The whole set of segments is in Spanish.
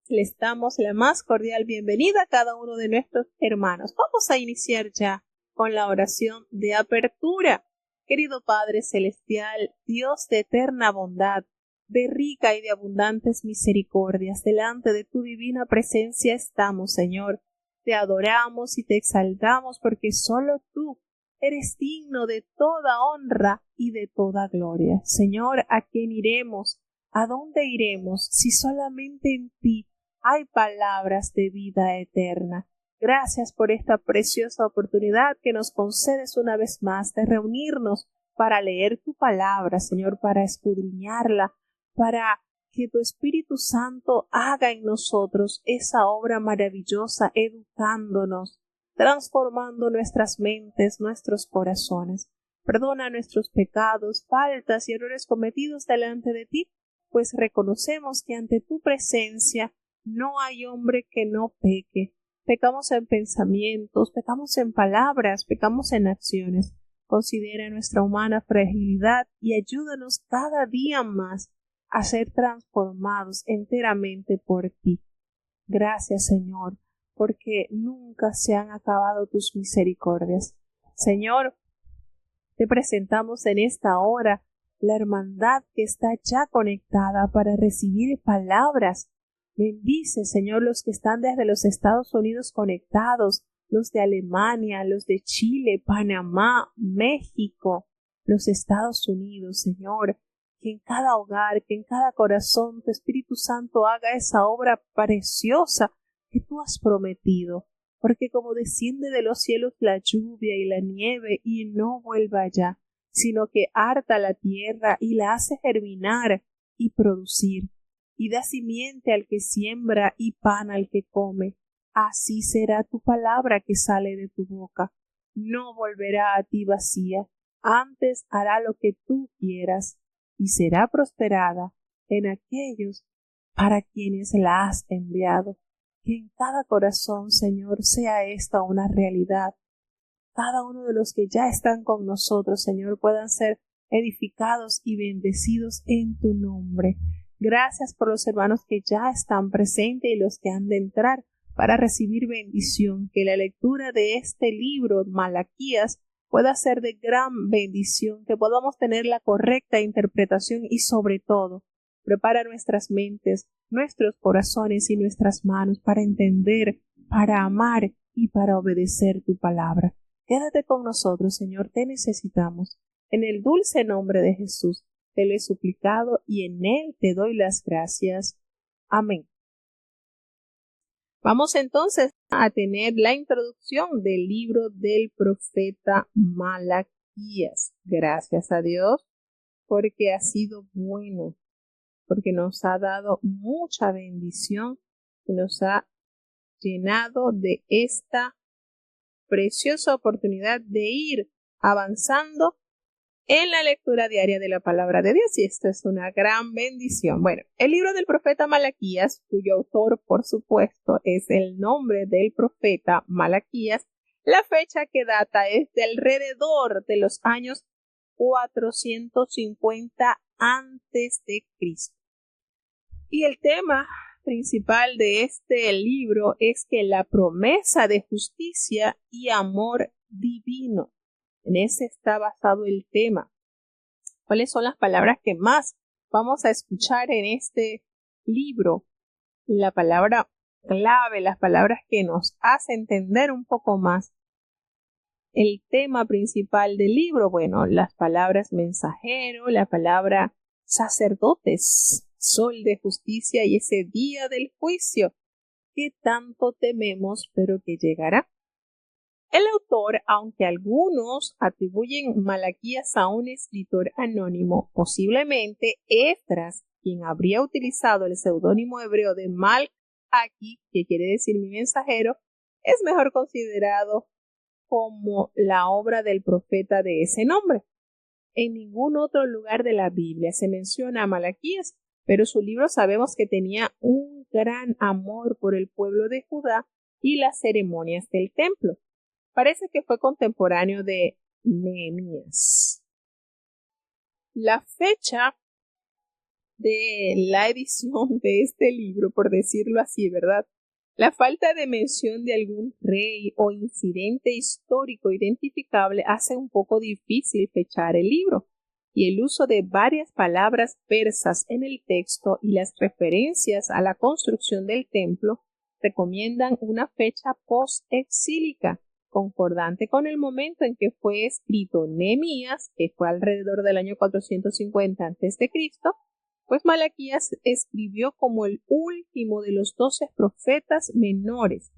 Les damos la más cordial bienvenida a cada uno de nuestros hermanos. Vamos a iniciar ya con la oración de apertura. Querido Padre Celestial, Dios de eterna bondad, de rica y de abundantes misericordias, delante de tu divina presencia estamos, Señor. Te adoramos y te exaltamos porque solo tú eres digno de toda honra y de toda gloria. Señor, ¿a quién iremos? ¿A dónde iremos si solamente en ti hay palabras de vida eterna? Gracias por esta preciosa oportunidad que nos concedes una vez más de reunirnos para leer tu palabra, Señor, para escudriñarla, para que tu Espíritu Santo haga en nosotros esa obra maravillosa, educándonos, transformando nuestras mentes, nuestros corazones. Perdona nuestros pecados, faltas y errores cometidos delante de ti, pues reconocemos que ante tu presencia no hay hombre que no peque. Pecamos en pensamientos, pecamos en palabras, pecamos en acciones. Considera nuestra humana fragilidad y ayúdanos cada día más a ser transformados enteramente por ti. Gracias, Señor, porque nunca se han acabado tus misericordias. Señor, te presentamos en esta hora la hermandad que está ya conectada para recibir palabras. Bendice, Señor, los que están desde los Estados Unidos conectados, los de Alemania, los de Chile, Panamá, México, los Estados Unidos, Señor. Que en cada hogar, que en cada corazón tu Espíritu Santo haga esa obra preciosa que tú has prometido, porque como desciende de los cielos la lluvia y la nieve y no vuelva allá, sino que harta la tierra y la hace germinar y producir, y da simiente al que siembra y pan al que come, así será tu palabra que sale de tu boca. No volverá a ti vacía, antes hará lo que tú quieras, y será prosperada en aquellos para quienes la has enviado. Que en cada corazón, Señor, sea esta una realidad. Cada uno de los que ya están con nosotros, Señor, puedan ser edificados y bendecidos en tu nombre. Gracias por los hermanos que ya están presentes y los que han de entrar para recibir bendición. Que la lectura de este libro, Malaquías, pueda ser de gran bendición, que podamos tener la correcta interpretación y sobre todo, prepara nuestras mentes, nuestros corazones y nuestras manos para entender, para amar y para obedecer tu palabra. Quédate con nosotros, Señor, te necesitamos. En el dulce nombre de Jesús te lo he suplicado y en él te doy las gracias. Amén. Vamos entonces a tener la introducción del libro del profeta Malaquías. Gracias a Dios porque ha sido bueno, porque nos ha dado mucha bendición y nos ha llenado de esta preciosa oportunidad de ir avanzando en la lectura diaria de la palabra de Dios, y esto es una gran bendición. Bueno, el libro del profeta Malaquías, cuyo autor, por supuesto, es el nombre del profeta Malaquías, la fecha que data es de alrededor de los años 450 antes de Cristo. Y el tema principal de este libro es que la promesa de justicia y amor divino. En ese está basado el tema. ¿Cuáles son las palabras que más vamos a escuchar en este libro? La palabra clave, las palabras que nos hacen entender un poco más el tema principal del libro. Bueno, las palabras mensajero, la palabra sacerdotes, sol de justicia y ese día del juicio que tanto tememos, pero que llegará. El autor, aunque algunos atribuyen Malaquías a un escritor anónimo, posiblemente Esdras, quien habría utilizado el seudónimo hebreo de Malaki, que quiere decir mi mensajero, es mejor considerado como la obra del profeta de ese nombre. En ningún otro lugar de la Biblia se menciona a Malaquías, pero su libro sabemos que tenía un gran amor por el pueblo de Judá y las ceremonias del templo. Parece que fue contemporáneo de Nehemías. La fecha de la edición de este libro, por decirlo así, ¿verdad? La falta de mención de algún rey o incidente histórico identificable hace un poco difícil fechar el libro, y el uso de varias palabras persas en el texto y las referencias a la construcción del templo recomiendan una fecha post-exílica, concordante con el momento en que fue escrito Nehemías, que fue alrededor del año 450 a.C., pues Malaquías escribió como el último de los 12 profetas menores,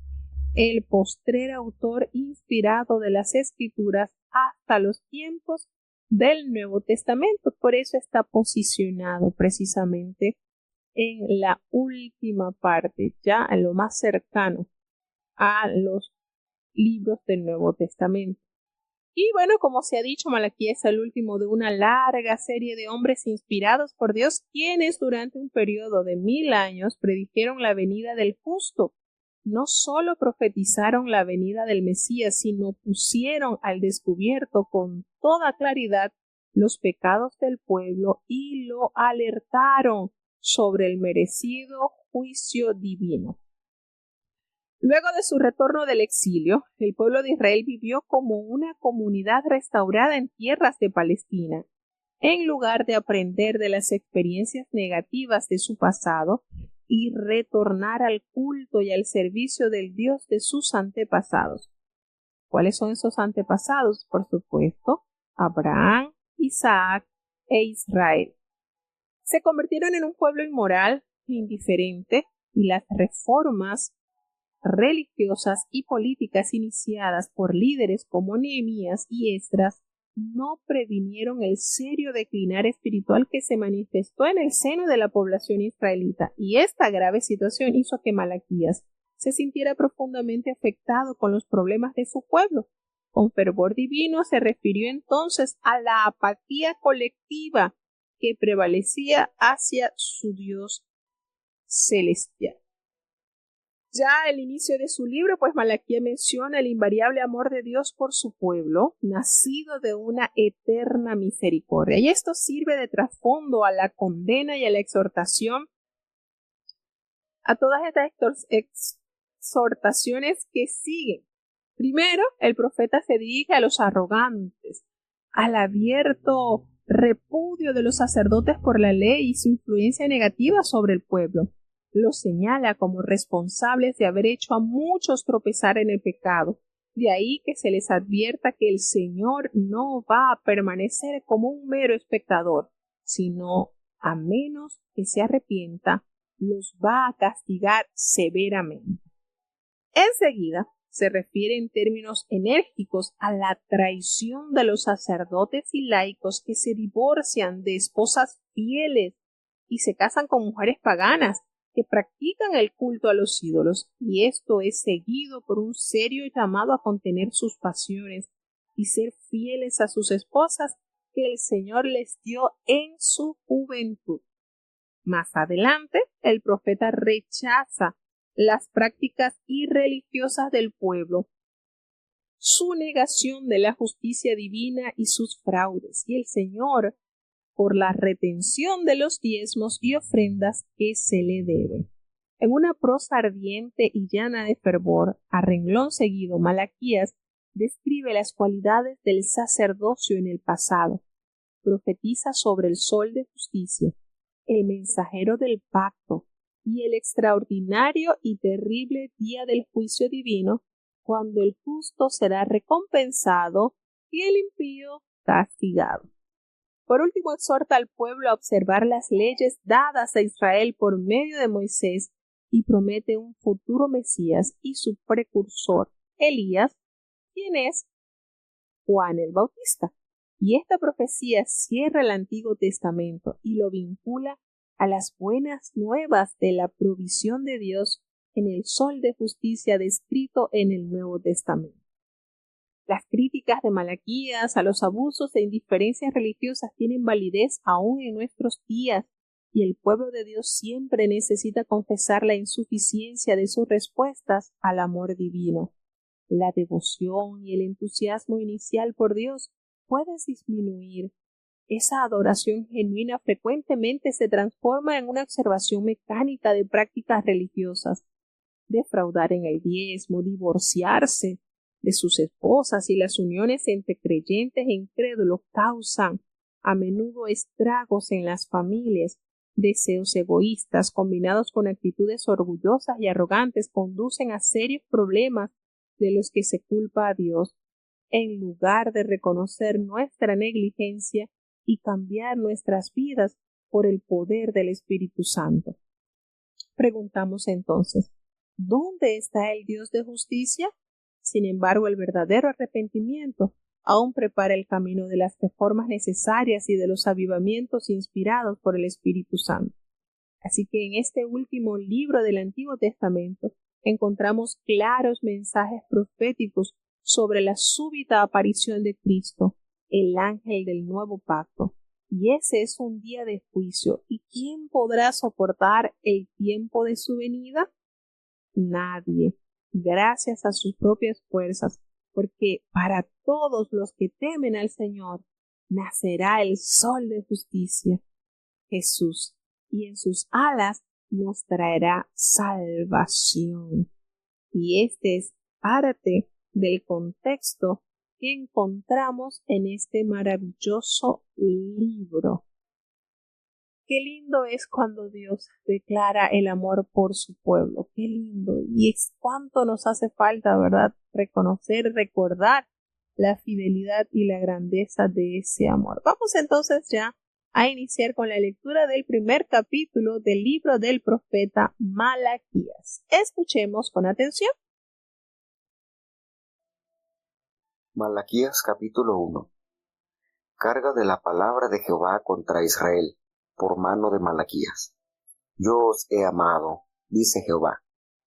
el postrer autor inspirado de las Escrituras hasta los tiempos del Nuevo Testamento. Por eso está posicionado precisamente en la última parte, ya en lo más cercano a los libros del Nuevo Testamento. Y bueno, como se ha dicho, Malaquías es el último de una larga serie de hombres inspirados por Dios, quienes durante un periodo de 1000 años predijeron la venida del justo. No solo profetizaron la venida del Mesías, sino pusieron al descubierto con toda claridad los pecados del pueblo y lo alertaron sobre el merecido juicio divino. Luego de su retorno del exilio, el pueblo de Israel vivió como una comunidad restaurada en tierras de Palestina. En lugar de aprender de las experiencias negativas de su pasado y retornar al culto y al servicio del Dios de sus antepasados. ¿Cuáles son esos antepasados? Por supuesto, Abraham, Isaac e Israel. Se convirtieron en un pueblo inmoral e indiferente, y las reformas religiosas y políticas iniciadas por líderes como Nehemías y Esdras no previnieron el serio declinar espiritual que se manifestó en el seno de la población israelita, y esta grave situación hizo que Malaquías se sintiera profundamente afectado con los problemas de su pueblo. Con fervor divino se refirió entonces a la apatía colectiva que prevalecía hacia su Dios celestial. Ya al inicio de su libro, pues Malaquías menciona el invariable amor de Dios por su pueblo, nacido de una eterna misericordia. Y esto sirve de trasfondo a la condena y a la exhortación, a todas estas exhortaciones que siguen. Primero, el profeta se dirige a los arrogantes, al abierto repudio de los sacerdotes por la ley y su influencia negativa sobre el pueblo. Los señala como responsables de haber hecho a muchos tropezar en el pecado. De ahí que se les advierta que el Señor no va a permanecer como un mero espectador, sino, a menos que se arrepienta, los va a castigar severamente. Enseguida, se refiere en términos enérgicos a la traición de los sacerdotes y laicos que se divorcian de esposas fieles y se casan con mujeres paganas que practican el culto a los ídolos, y esto es seguido por un serio llamado a contener sus pasiones y ser fieles a sus esposas que el Señor les dio en su juventud. Más adelante, el profeta rechaza las prácticas irreligiosas del pueblo, su negación de la justicia divina y sus fraudes, y el Señor por la retención de los diezmos y ofrendas que se le deben. En una prosa ardiente y llena de fervor, a renglón seguido, Malaquías describe las cualidades del sacerdocio en el pasado, profetiza sobre el sol de justicia, el mensajero del pacto y el extraordinario y terrible día del juicio divino, cuando el justo será recompensado y el impío castigado. Por último, exhorta al pueblo a observar las leyes dadas a Israel por medio de Moisés y promete un futuro Mesías y su precursor, Elías, quien es Juan el Bautista. Y esta profecía cierra el Antiguo Testamento y lo vincula a las buenas nuevas de la provisión de Dios en el sol de justicia descrito en el Nuevo Testamento. Las críticas de Malaquías a los abusos e indiferencias religiosas tienen validez aún en nuestros días, y el pueblo de Dios siempre necesita confesar la insuficiencia de sus respuestas al amor divino. La devoción y el entusiasmo inicial por Dios pueden disminuir Esa adoración genuina frecuentemente se transforma en una observación mecánica de prácticas religiosas. Defraudar en el diezmo, divorciarse de sus esposas y las uniones entre creyentes e incrédulos causan a menudo estragos en las familias. Deseos egoístas combinados con actitudes orgullosas y arrogantes conducen a serios problemas de los que se culpa a Dios, en lugar de reconocer nuestra negligencia y cambiar nuestras vidas por el poder del Espíritu Santo. Preguntamos entonces, ¿dónde está el Dios de justicia? Sin embargo, el verdadero arrepentimiento aún prepara el camino de las reformas necesarias y de los avivamientos inspirados por el Espíritu Santo. Así que en este último libro del Antiguo Testamento encontramos claros mensajes proféticos sobre la súbita aparición de Cristo, el ángel del nuevo pacto. Y ese es un día de juicio. ¿Y quién podrá soportar el tiempo de su venida? Nadie, gracias a sus propias fuerzas, porque para todos los que temen al Señor nacerá el sol de justicia, Jesús, y en sus alas nos traerá salvación. Y este es parte del contexto que encontramos en este maravilloso libro. Qué lindo es cuando Dios declara el amor por su pueblo. Qué lindo. Y es cuánto nos hace falta, ¿verdad? Reconocer, recordar la fidelidad y la grandeza de ese amor. Vamos entonces ya a iniciar con la lectura del primer capítulo del libro del profeta Malaquías. Escuchemos con atención. Malaquías capítulo 1. Carga de la palabra de Jehová contra Israel, por mano de Malaquías. Yo os he amado, dice Jehová,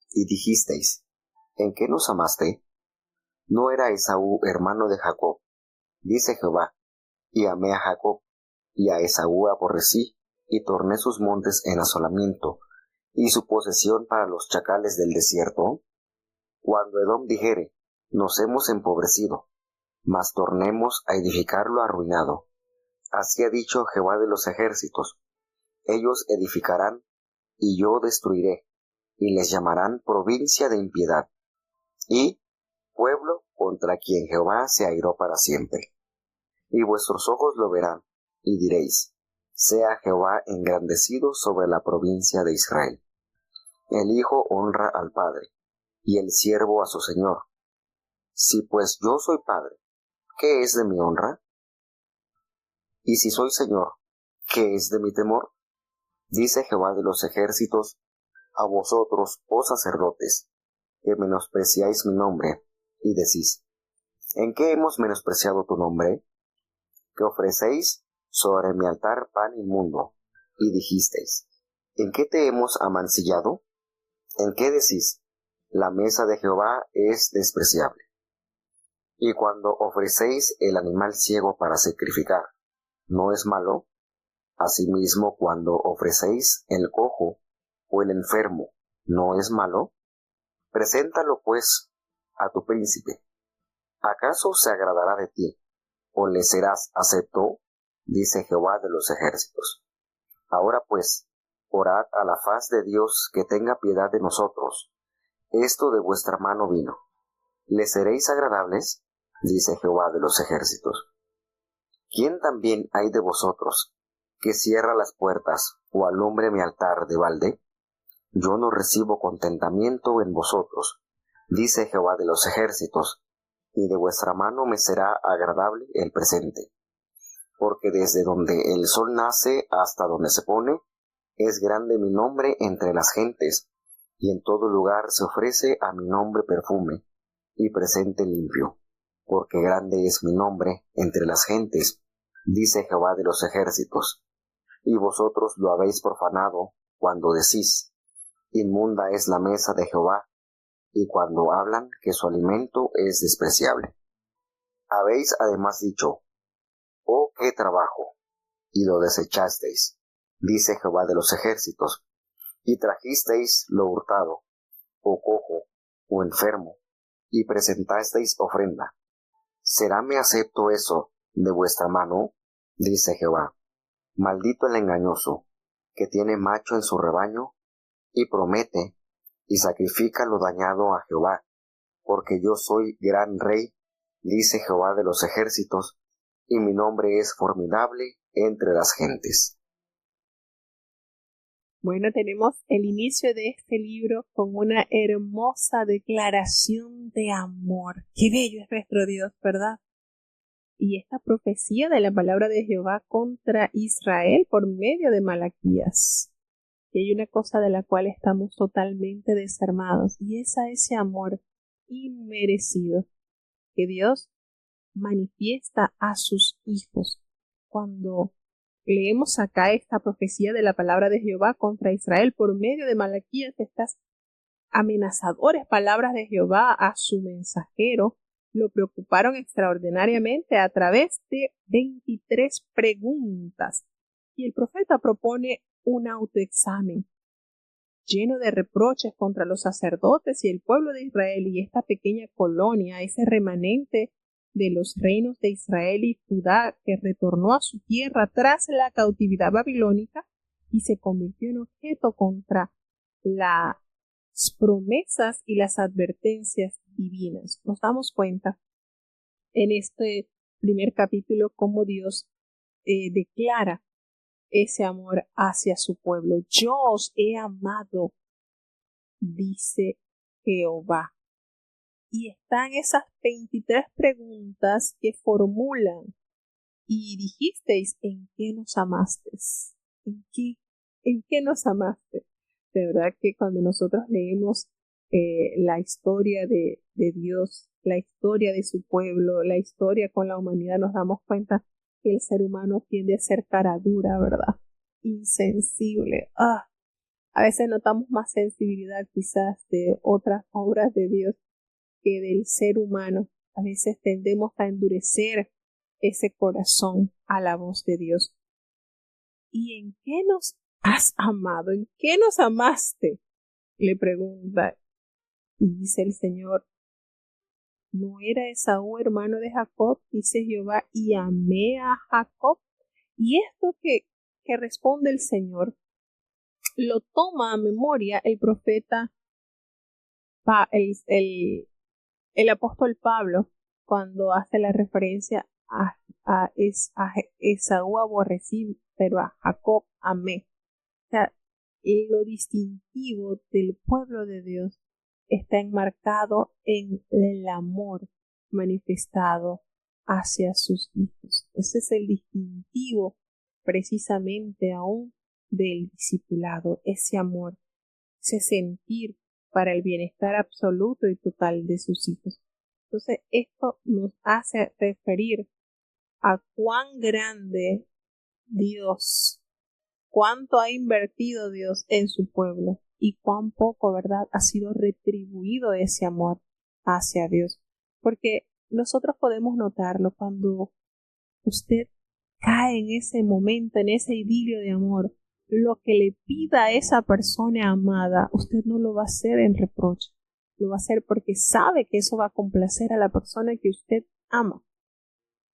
y dijisteis, ¿en qué nos amaste? ¿No era Esaú hermano de Jacob? Dice Jehová, y amé a Jacob, y a Esaú aborrecí, y torné sus montes en asolamiento, y su posesión para los chacales del desierto. Cuando Edom dijere, nos hemos empobrecido, mas tornemos a edificarlo arruinado. Así ha dicho Jehová de los ejércitos, ellos edificarán, y yo destruiré, y les llamarán provincia de impiedad, y pueblo contra quien Jehová se airó para siempre. Y vuestros ojos lo verán, y diréis, sea Jehová engrandecido sobre la provincia de Israel. El hijo honra al padre, y el siervo a su señor. Si pues yo soy padre, ¿qué es de mi honra? Y si soy señor, ¿qué es de mi temor? Dice Jehová de los ejércitos, a vosotros, oh sacerdotes, que menospreciáis mi nombre, y decís, ¿en qué hemos menospreciado tu nombre? Que ofrecéis sobre mi altar pan inmundo, y dijisteis, ¿en qué te hemos amancillado? ¿En qué decís, la mesa de Jehová es despreciable? Y cuando ofrecéis el animal ciego para sacrificar, ¿no es malo? Asimismo, cuando ofrecéis el cojo o el enfermo, ¿no es malo? Preséntalo, pues, a tu príncipe. ¿Acaso se agradará de ti, o le serás acepto? Dice Jehová de los ejércitos. Ahora, pues, orad a la faz de Dios que tenga piedad de nosotros. Esto de vuestra mano vino. ¿Le seréis agradables? Dice Jehová de los ejércitos. ¿Quién también hay de vosotros que cierra las puertas o alumbre mi altar de balde? Yo no recibo contentamiento en vosotros, dice Jehová de los ejércitos, y de vuestra mano me será agradable el presente. Porque desde donde el sol nace hasta donde se pone, es grande mi nombre entre las gentes, y en todo lugar se ofrece a mi nombre perfume, y presente limpio, porque grande es mi nombre entre las gentes, dice Jehová de los ejércitos. Y vosotros lo habéis profanado cuando decís, inmunda es la mesa de Jehová, y cuando hablan que su alimento es despreciable. Habéis además dicho, oh, qué trabajo, y lo desechasteis, dice Jehová de los ejércitos, y trajisteis lo hurtado, o cojo, o enfermo, y presentasteis ofrenda. ¿Seráme acepto eso de vuestra mano? dice Jehová. Maldito el engañoso, que tiene macho en su rebaño, y promete, y sacrifica lo dañado a Jehová, porque yo soy gran rey, dice Jehová de los ejércitos, y mi nombre es formidable entre las gentes. Bueno, tenemos el inicio de este libro con una hermosa declaración de amor. Qué bello es nuestro Dios, ¿verdad? Y esta profecía de la palabra de Jehová contra Israel por medio de Malaquías. Y hay una cosa de la cual estamos totalmente desarmados, y es a ese amor inmerecido que Dios manifiesta a sus hijos. Cuando leemos acá esta profecía de la palabra de Jehová contra Israel por medio de Malaquías, estas amenazadoras palabras de Jehová a su mensajero lo preocuparon extraordinariamente a través de 23 preguntas. Y el profeta propone un autoexamen lleno de reproches contra los sacerdotes y el pueblo de Israel y esta pequeña colonia, ese remanente de los reinos de Israel y Judá que retornó a su tierra tras la cautividad babilónica y se convirtió en objeto contra las promesas y las advertencias divinas. Nos damos cuenta en este primer capítulo cómo Dios declara ese amor hacia su pueblo. Yo os he amado, dice Jehová. Y están esas 23 preguntas que formulan. Y dijisteis, ¿en qué nos amaste? ¿En qué nos amaste? De verdad que cuando nosotros leemos la historia de Dios, la historia de su pueblo, la historia con la humanidad, nos damos cuenta que el ser humano tiende a ser cara dura, ¿verdad? Insensible. A veces notamos más sensibilidad quizás de otras obras de Dios que del ser humano. A veces tendemos a endurecer ese corazón a la voz de Dios. ¿Y en qué nos has amado? ¿En qué nos amaste? Le pregunta. Y dice el Señor, ¿no era Esaú hermano de Jacob? Dice Jehová, y amé a Jacob. Y esto que responde el Señor, lo toma a memoria el profeta, el apóstol Pablo, cuando hace la referencia a Esaú aborrecí, pero a Jacob amé. O sea, lo distintivo del pueblo de Dios está enmarcado en el amor manifestado hacia sus hijos. Ese es el distintivo precisamente aún del discipulado, ese amor, ese sentir para el bienestar absoluto y total de sus hijos. Entonces, esto nos hace referir a cuán grande Dios, cuánto ha invertido Dios en su pueblo y cuán poco, ¿verdad?, ha sido retribuido ese amor hacia Dios. Porque nosotros podemos notarlo cuando usted cae en ese momento, en ese idilio de amor, lo que le pida a esa persona amada, usted no lo va a hacer en reproche, lo va a hacer porque sabe que eso va a complacer a la persona que usted ama.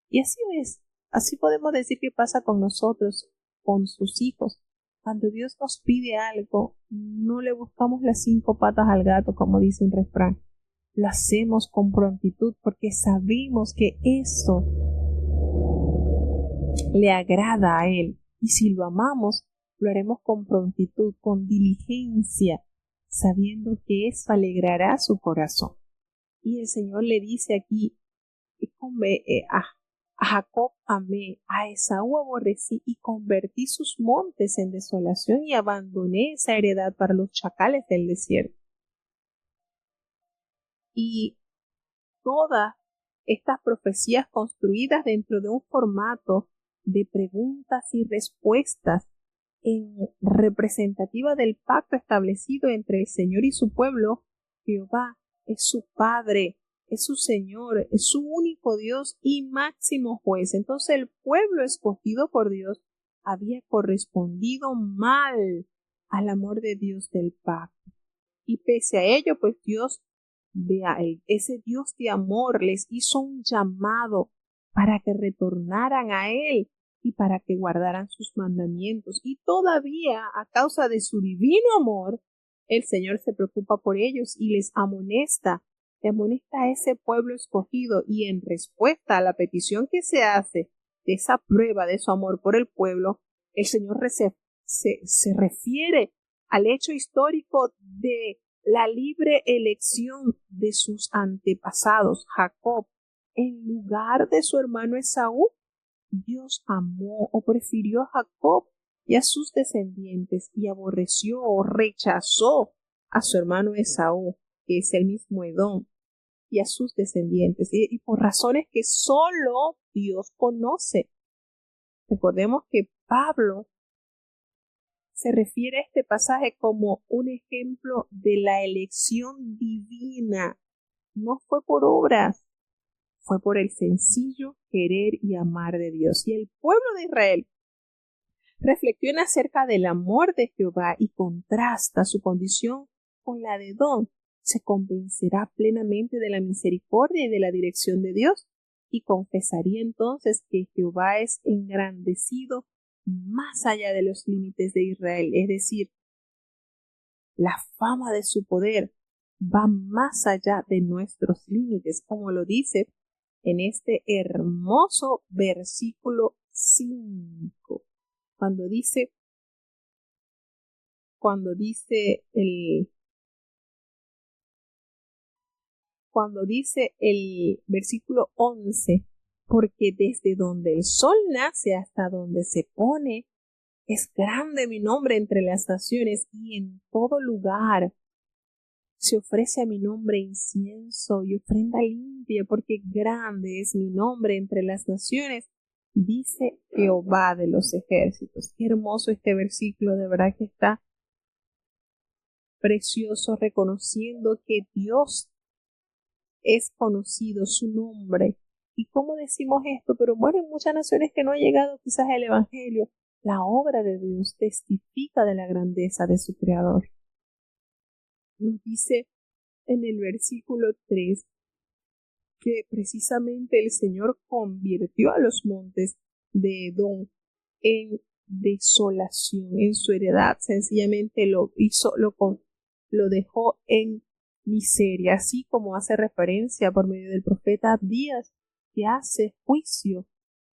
Y así es, así podemos decir que pasa con nosotros, con sus hijos. Cuando Dios nos pide algo, no le buscamos las 5 patas al gato, como dice un refrán. Lo hacemos con prontitud porque sabemos que eso le agrada a Él. Y si lo amamos, lo haremos con prontitud, con diligencia, sabiendo que eso alegrará su corazón. Y el Señor le dice aquí, a Jacob amé, a Esaú aborrecí y convertí sus montes en desolación y abandoné esa heredad para los chacales del desierto. Y todas estas profecías construidas dentro de un formato de preguntas y respuestas en representativa del pacto establecido entre el Señor y su pueblo. Jehová es su Padre, es su Señor, es su único Dios y máximo juez. Entonces el pueblo escogido por Dios había correspondido mal al amor de Dios del pacto. Y pese a ello, pues Dios, ese Dios de amor, les hizo un llamado para que retornaran a Él y para que guardaran sus mandamientos. Y todavía, a causa de su divino amor, el Señor se preocupa por ellos y les amonesta a ese pueblo escogido, y en respuesta a la petición que se hace de esa prueba de su amor por el pueblo, el Señor se refiere al hecho histórico de la libre elección de sus antepasados, Jacob, en lugar de su hermano Esaú. Dios amó o prefirió a Jacob y a sus descendientes, y aborreció o rechazó a su hermano Esaú, que es el mismo Edom, y a sus descendientes, y por razones que solo Dios conoce. Recordemos que Pablo se refiere a este pasaje como un ejemplo de la elección divina. No fue por obras, fue por el sencillo querer y amar de Dios. Y el pueblo de Israel reflexiona acerca del amor de Jehová y contrasta su condición con la de Edom. Se convencerá plenamente de la misericordia y de la dirección de Dios, y confesaría entonces que Jehová es engrandecido más allá de los límites de Israel, es decir, la fama de su poder va más allá de nuestros límites, como lo dice en este hermoso versículo 5, cuando dice el versículo 11, porque desde donde el sol nace hasta donde se pone, es grande mi nombre entre las naciones, y en todo lugar se ofrece a mi nombre incienso y ofrenda limpia, porque grande es mi nombre entre las naciones, dice Jehová de los ejércitos. Qué hermoso este versículo, de verdad que está precioso, reconociendo que Dios es conocido, su nombre. ¿Y cómo decimos esto? Pero bueno, en muchas naciones que no ha llegado quizás el Evangelio, la obra de Dios testifica de la grandeza de su Creador. Nos dice en el versículo 3 que precisamente el Señor convirtió a los montes de Edom en desolación, en su heredad. Sencillamente lo dejó en miseria, así como hace referencia por medio del profeta Abdías, que hace juicio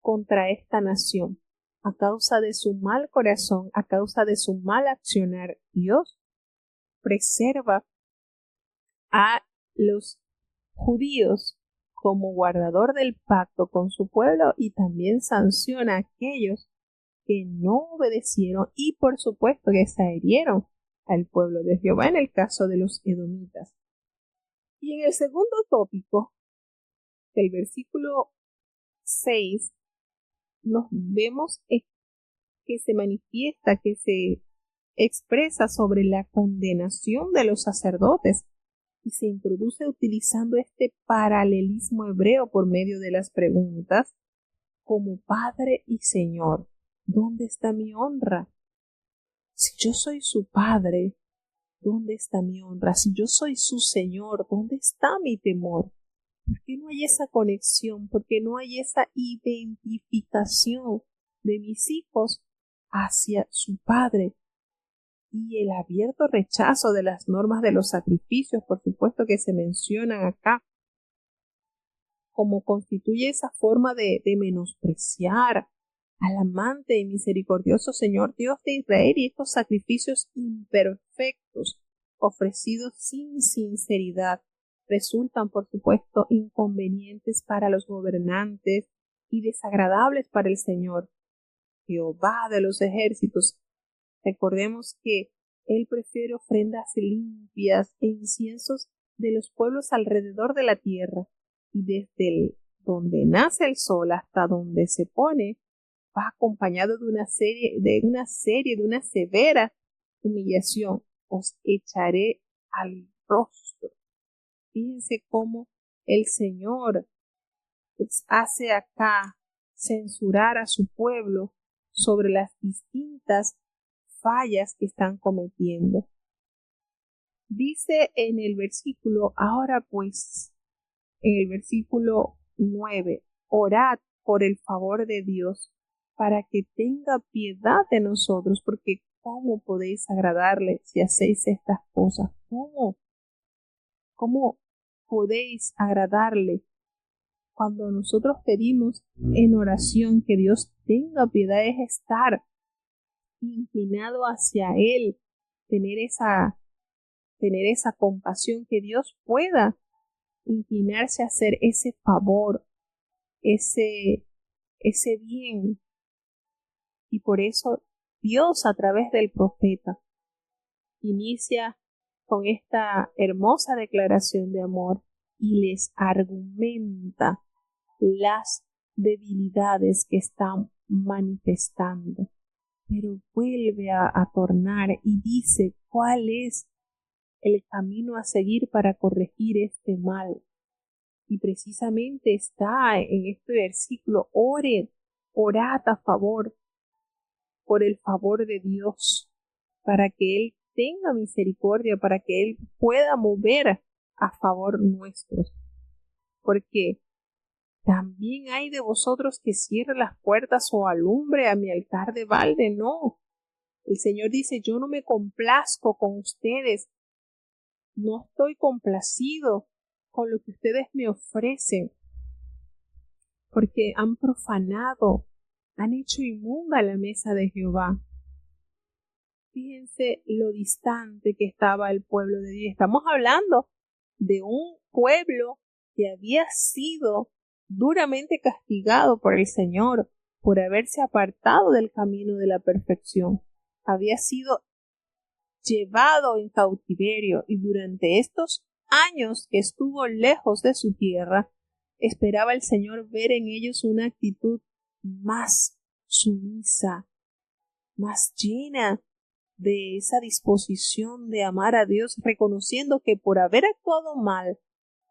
contra esta nación. A causa de su mal corazón, a causa de su mal accionar, Dios preserva a los judíos como guardador del pacto con su pueblo, y también sanciona a aquellos que no obedecieron y por supuesto que se adhirieron al pueblo de Jehová, en el caso de los edomitas. Y en el segundo tópico, del versículo 6, nos vemos que se manifiesta, que se expresa sobre la condenación de los sacerdotes, y se introduce utilizando este paralelismo hebreo por medio de las preguntas como Padre y Señor. ¿Dónde está mi honra? Si yo soy su Padre, ¿dónde está mi honra? Si yo soy su Señor, ¿dónde está mi temor? ¿Por qué no hay esa conexión? ¿Por qué no hay esa identificación de mis hijos hacia su Padre? Y el abierto rechazo de las normas de los sacrificios, por supuesto que se mencionan acá, como constituye esa forma de menospreciar al amante y misericordioso Señor Dios de Israel, y estos sacrificios imperfectos ofrecidos sin sinceridad resultan, por supuesto, inconvenientes para los gobernantes y desagradables para el Señor. Jehová de los ejércitos, recordemos que Él prefiere ofrendas limpias e inciensos de los pueblos alrededor de la tierra, y desde donde nace el sol hasta donde se pone, va acompañado de una severa humillación. Os echaré al rostro. Fíjense cómo el Señor hace acá censurar a su pueblo sobre las distintas fallas que están cometiendo. Dice en el versículo, ahora pues, en el versículo 9, orad por el favor de Dios para que tenga piedad de nosotros, porque ¿cómo podéis agradarle si hacéis estas cosas? ¿Cómo podéis agradarle cuando nosotros pedimos en oración que Dios tenga piedad? Es estar inclinado hacia Él, tener esa compasión, que Dios pueda inclinarse a hacer ese favor, ese bien. Y por eso Dios, a través del profeta, inicia con esta hermosa declaración de amor y les argumenta las debilidades que están manifestando. Pero vuelve a tornar y dice cuál es el camino a seguir para corregir este mal. Y precisamente está en este versículo: orad a favor, por el favor de Dios, para que Él tenga misericordia, para que Él pueda mover a favor nuestro. Porque también hay de vosotros que cierre las puertas o alumbre a mi altar de balde. No. El Señor dice: yo no me complazco con ustedes, no estoy complacido con lo que ustedes me ofrecen, porque han profanado, han hecho inmunda la mesa de Jehová. Fíjense lo distante que estaba el pueblo de Dios. Estamos hablando de un pueblo que había sido duramente castigado por el Señor por haberse apartado del camino de la perfección. Había sido llevado en cautiverio, y durante estos años que estuvo lejos de su tierra, esperaba el Señor ver en ellos una actitud más sumisa, más llena de esa disposición de amar a Dios, reconociendo que por haber actuado mal,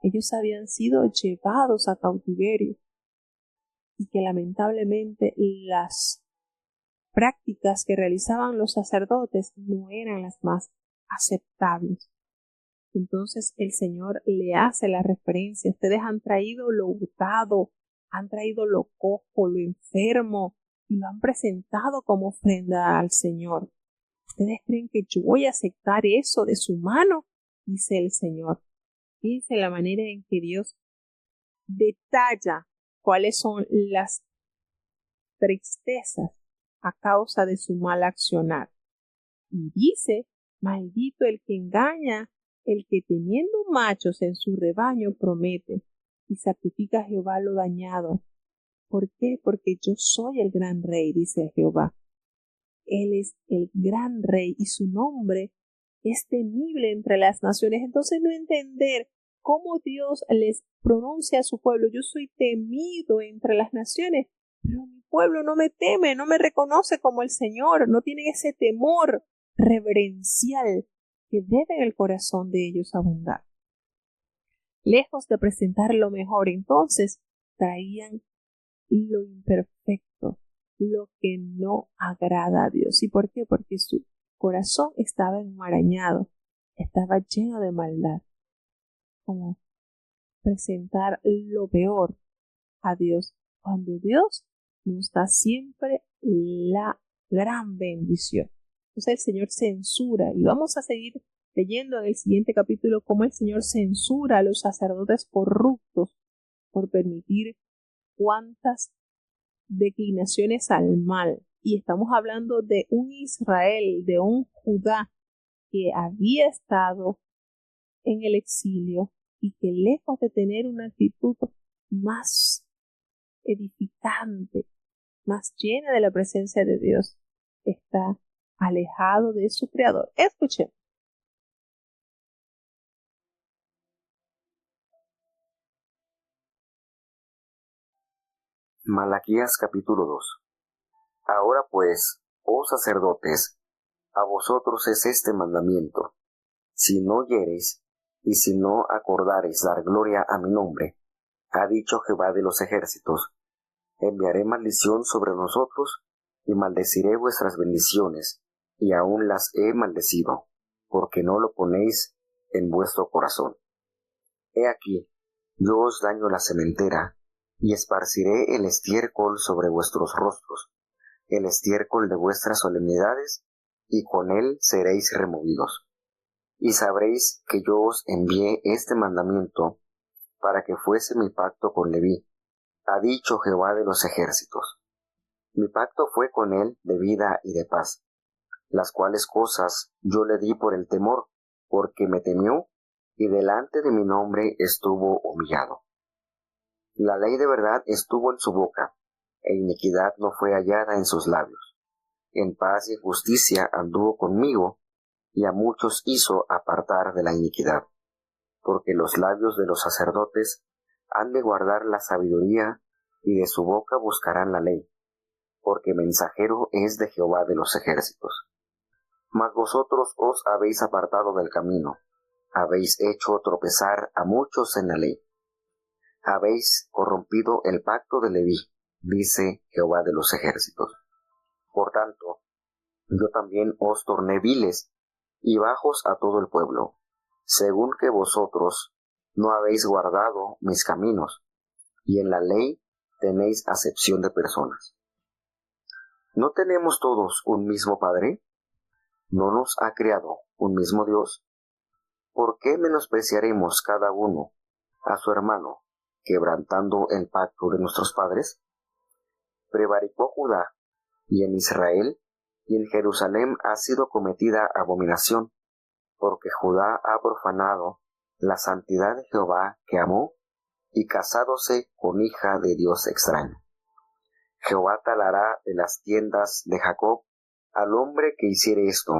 ellos habían sido llevados a cautiverio y que lamentablemente las prácticas que realizaban los sacerdotes no eran las más aceptables. Entonces el Señor le hace la referencia: ustedes han traído lo hurtado, han traído lo cojo, lo enfermo, y lo han presentado como ofrenda al Señor. ¿Ustedes creen que yo voy a aceptar eso de su mano? Dice el Señor. Fíjense la manera en que Dios detalla cuáles son las tristezas a causa de su mal accionar. Y dice: maldito el que engaña, el que teniendo machos en su rebaño promete y sacrifica a Jehová lo dañado. ¿Por qué? Porque yo soy el gran rey, dice Jehová. Él es el gran rey y su nombre es temible entre las naciones. Entonces, no entender cómo Dios les pronuncia a su pueblo: yo soy temido entre las naciones, pero mi pueblo no me teme, no me reconoce como el Señor, no tiene ese temor reverencial que debe en el corazón de ellos abundar. Lejos de presentar lo mejor, entonces traían lo imperfecto, lo que no agrada a Dios. ¿Y por qué? Porque su corazón estaba enmarañado, estaba lleno de maldad. Como presentar lo peor a Dios, cuando Dios nos da siempre la gran bendición. Entonces el Señor censura, y vamos a seguir leyendo en el siguiente capítulo cómo el Señor censura a los sacerdotes corruptos por permitir cuantas declinaciones al mal. Y estamos hablando de un Israel, de un Judá que había estado en el exilio y que, lejos de tener una actitud más edificante, más llena de la presencia de Dios, está alejado de su Creador. Escuchen. Malaquías capítulo 2. Ahora pues, oh sacerdotes, a vosotros es este mandamiento: si no oyereis y si no acordareis dar gloria a mi nombre, ha dicho Jehová de los ejércitos, enviaré maldición sobre nosotros y maldeciré vuestras bendiciones, y aún las he maldecido, porque no lo ponéis en vuestro corazón. He aquí, yo os daño la sementera, y esparciré el estiércol sobre vuestros rostros, el estiércol de vuestras solemnidades, y con él seréis removidos. Y sabréis que yo os envié este mandamiento para que fuese mi pacto con Leví, ha dicho Jehová de los ejércitos. Mi pacto fue con él de vida y de paz, las cuales cosas yo le di por el temor, porque me temió, y delante de mi nombre estuvo humillado. La ley de verdad estuvo en su boca, e iniquidad no fue hallada en sus labios. En paz y justicia anduvo conmigo, y a muchos hizo apartar de la iniquidad. Porque los labios de los sacerdotes han de guardar la sabiduría, y de su boca buscarán la ley, porque mensajero es de Jehová de los ejércitos. Mas vosotros os habéis apartado del camino, habéis hecho tropezar a muchos en la ley. Habéis corrompido el pacto de Leví, dice Jehová de los ejércitos. Por tanto, yo también os torné viles y bajos a todo el pueblo, según que vosotros no habéis guardado mis caminos, y en la ley tenéis acepción de personas. ¿No tenemos todos un mismo Padre? ¿No nos ha creado un mismo Dios? ¿Por qué menospreciaremos cada uno a su hermano, quebrantando el pacto de nuestros padres? Prevaricó Judá, y en Israel y en Jerusalén ha sido cometida abominación, porque Judá ha profanado la santidad de Jehová que amó, y casádose con hija de Dios extraño. Jehová talará de las tiendas de Jacob al hombre que hiciere esto,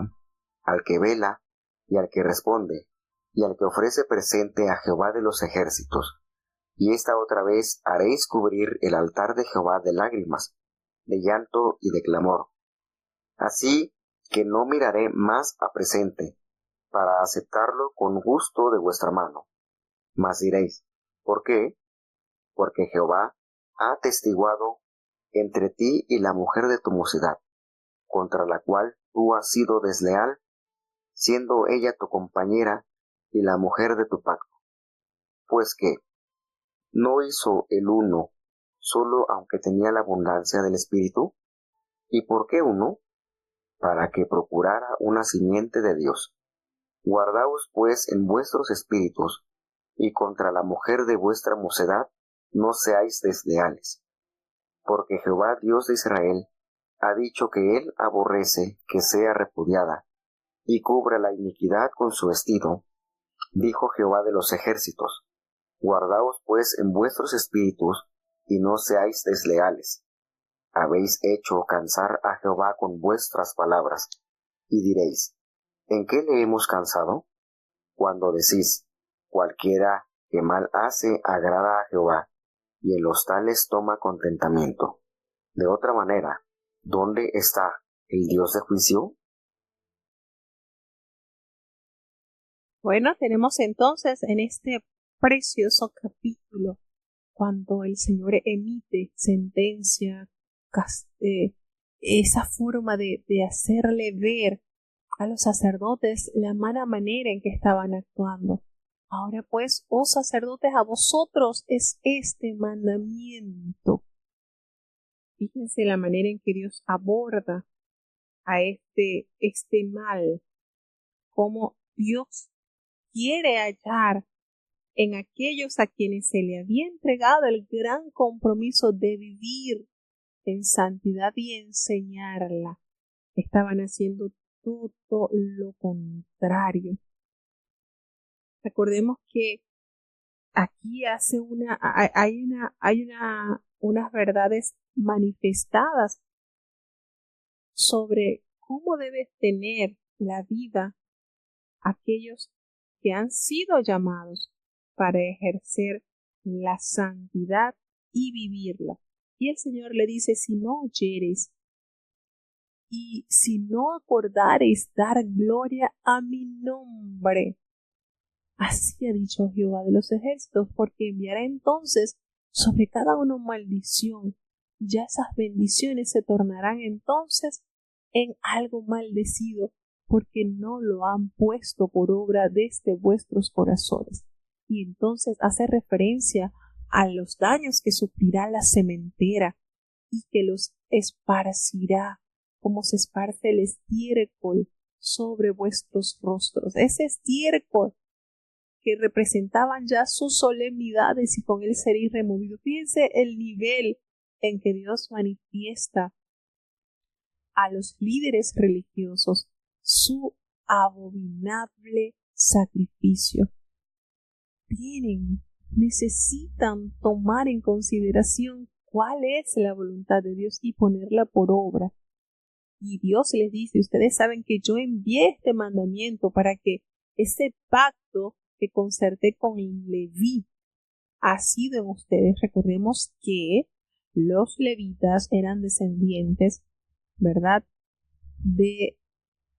al que vela y al que responde, y al que ofrece presente a Jehová de los ejércitos. Y esta otra vez haréis cubrir el altar de Jehová de lágrimas, de llanto y de clamor. Así que no miraré más a presente, para aceptarlo con gusto de vuestra mano. Mas diréis, ¿por qué? Porque Jehová ha atestiguado entre ti y la mujer de tu mocedad, contra la cual tú has sido desleal, siendo ella tu compañera y la mujer de tu pacto. Pues que, ¿no hizo el uno solo aunque tenía la abundancia del Espíritu? ¿Y por qué uno? Para que procurara una simiente de Dios. Guardaos pues en vuestros espíritus, y contra la mujer de vuestra mocedad no seáis desleales. Porque Jehová Dios de Israel ha dicho que él aborrece que sea repudiada, y cubra la iniquidad con su vestido. Dijo Jehová de los ejércitos, guardaos pues en vuestros espíritus, y no seáis desleales. Habéis hecho cansar a Jehová con vuestras palabras, y diréis, ¿en qué le hemos cansado? Cuando decís, cualquiera que mal hace agrada a Jehová, y en los tales toma contentamiento. De otra manera, ¿dónde está el Dios de juicio? Bueno, tenemos entonces en este precioso capítulo, cuando el Señor emite sentencia, esa forma de hacerle ver a los sacerdotes la mala manera en que estaban actuando. Ahora pues, oh sacerdotes, a vosotros es este mandamiento. Fíjense la manera en que Dios aborda a este mal, cómo Dios quiere hallar en aquellos a quienes se le había entregado el gran compromiso de vivir en santidad y enseñarla. Estaban haciendo todo lo contrario. Recordemos que aquí hay unas verdades manifestadas sobre cómo debe tener la vida aquellos que han sido llamados para ejercer la santidad y vivirla. Y el Señor le dice, si no oyeres y si no acordareis dar gloria a mi nombre, así ha dicho Jehová de los ejércitos, porque enviará entonces sobre cada uno maldición, y ya esas bendiciones se tornarán entonces en algo maldecido, porque no lo han puesto por obra desde vuestros corazones. Y entonces hace referencia a los daños que sufrirá la sementera y que los esparcirá como se esparce el estiércol sobre vuestros rostros. Ese estiércol que representaban ya sus solemnidades y con él seréis removidos. Fíjense el nivel en que Dios manifiesta a los líderes religiosos su abominable sacrificio. Necesitan tomar en consideración cuál es la voluntad de Dios y ponerla por obra. Y Dios les dice, ustedes saben que yo envié este mandamiento para que ese pacto que concerté con Leví ha sido en ustedes. Recordemos que los levitas eran descendientes, ¿verdad?, de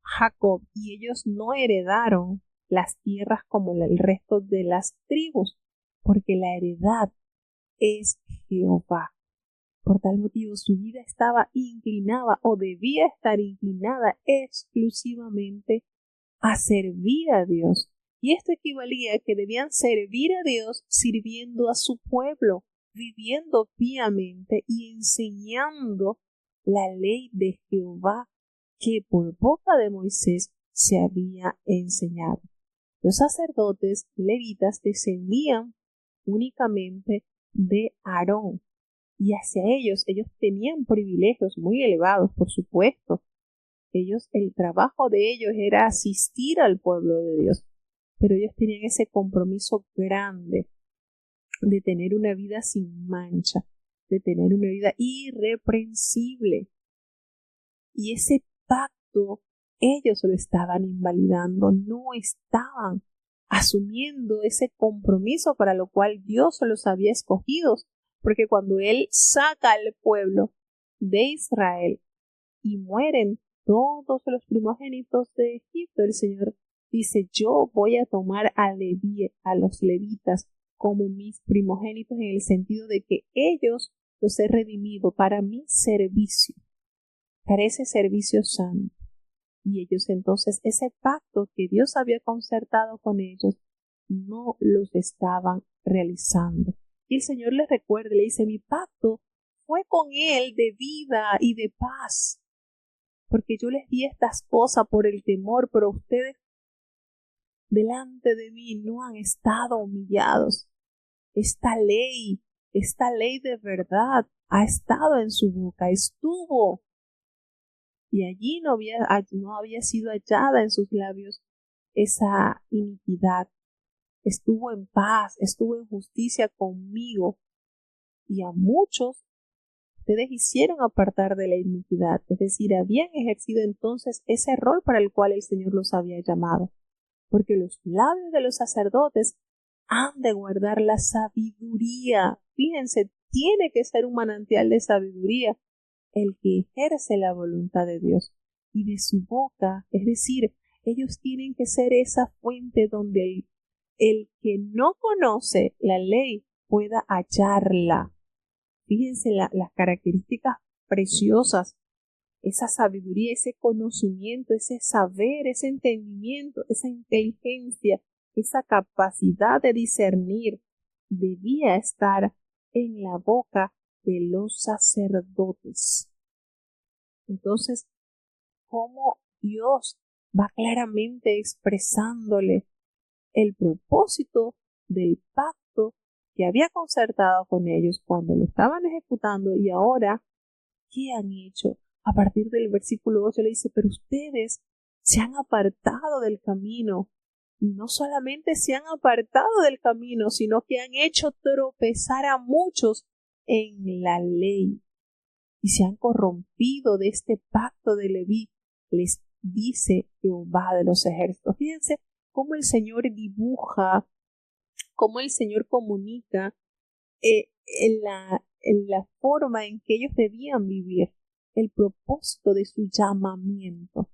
Jacob, y ellos no heredaron las tierras como el resto de las tribus, porque la heredad es Jehová. Por tal motivo su vida estaba inclinada o debía estar inclinada exclusivamente a servir a Dios. Y esto equivalía a que debían servir a Dios sirviendo a su pueblo, viviendo piamente y enseñando la ley de Jehová que por boca de Moisés se había enseñado. Los sacerdotes levitas descendían únicamente de Aarón, y hacia ellos tenían privilegios muy elevados, por supuesto. El trabajo de ellos era asistir al pueblo de Dios, pero ellos tenían ese compromiso grande de tener una vida sin mancha, de tener una vida irreprensible. Y ese pacto ellos lo estaban invalidando, no estaban asumiendo ese compromiso para lo cual Dios los había escogido, porque cuando Él saca al pueblo de Israel y mueren todos los primogénitos de Egipto, el Señor dice, yo voy a tomar a los levitas como mis primogénitos, en el sentido de que ellos los he redimido para mi servicio, para ese servicio santo. Y ellos entonces, ese pacto que Dios había concertado con ellos, no los estaban realizando. Y el Señor les recuerda, le dice, mi pacto fue con él de vida y de paz, porque yo les di estas cosas por el temor, pero ustedes delante de mí no han estado humillados. Esta ley de verdad ha estado en su boca, estuvo, y allí no había sido hallada en sus labios esa iniquidad. Estuvo en paz, estuvo en justicia conmigo, y a muchos ustedes hicieron apartar de la iniquidad, es decir, habían ejercido entonces ese rol para el cual el Señor los había llamado, porque los labios de los sacerdotes han de guardar la sabiduría. Fíjense, tiene que ser un manantial de sabiduría el que ejerce la voluntad de Dios, y de su boca, es decir, ellos tienen que ser esa fuente donde el que no conoce la ley pueda hallarla. Fíjense las características preciosas, esa sabiduría, ese conocimiento, ese saber, ese entendimiento, esa inteligencia, esa capacidad de discernir debía estar en la boca de los sacerdotes. Entonces, cómo Dios va claramente expresándole el propósito del pacto que había concertado con ellos cuando lo estaban ejecutando, y ahora, ¿qué han hecho? A partir del versículo 8 le dice, pero ustedes se han apartado del camino, y no solamente se han apartado del camino, sino que han hecho tropezar a muchos en la ley, y se han corrompido de este pacto de Leví, les dice Jehová de los ejércitos. Fíjense cómo el Señor dibuja, cómo el Señor comunica en la forma en que ellos debían vivir, el propósito de su llamamiento.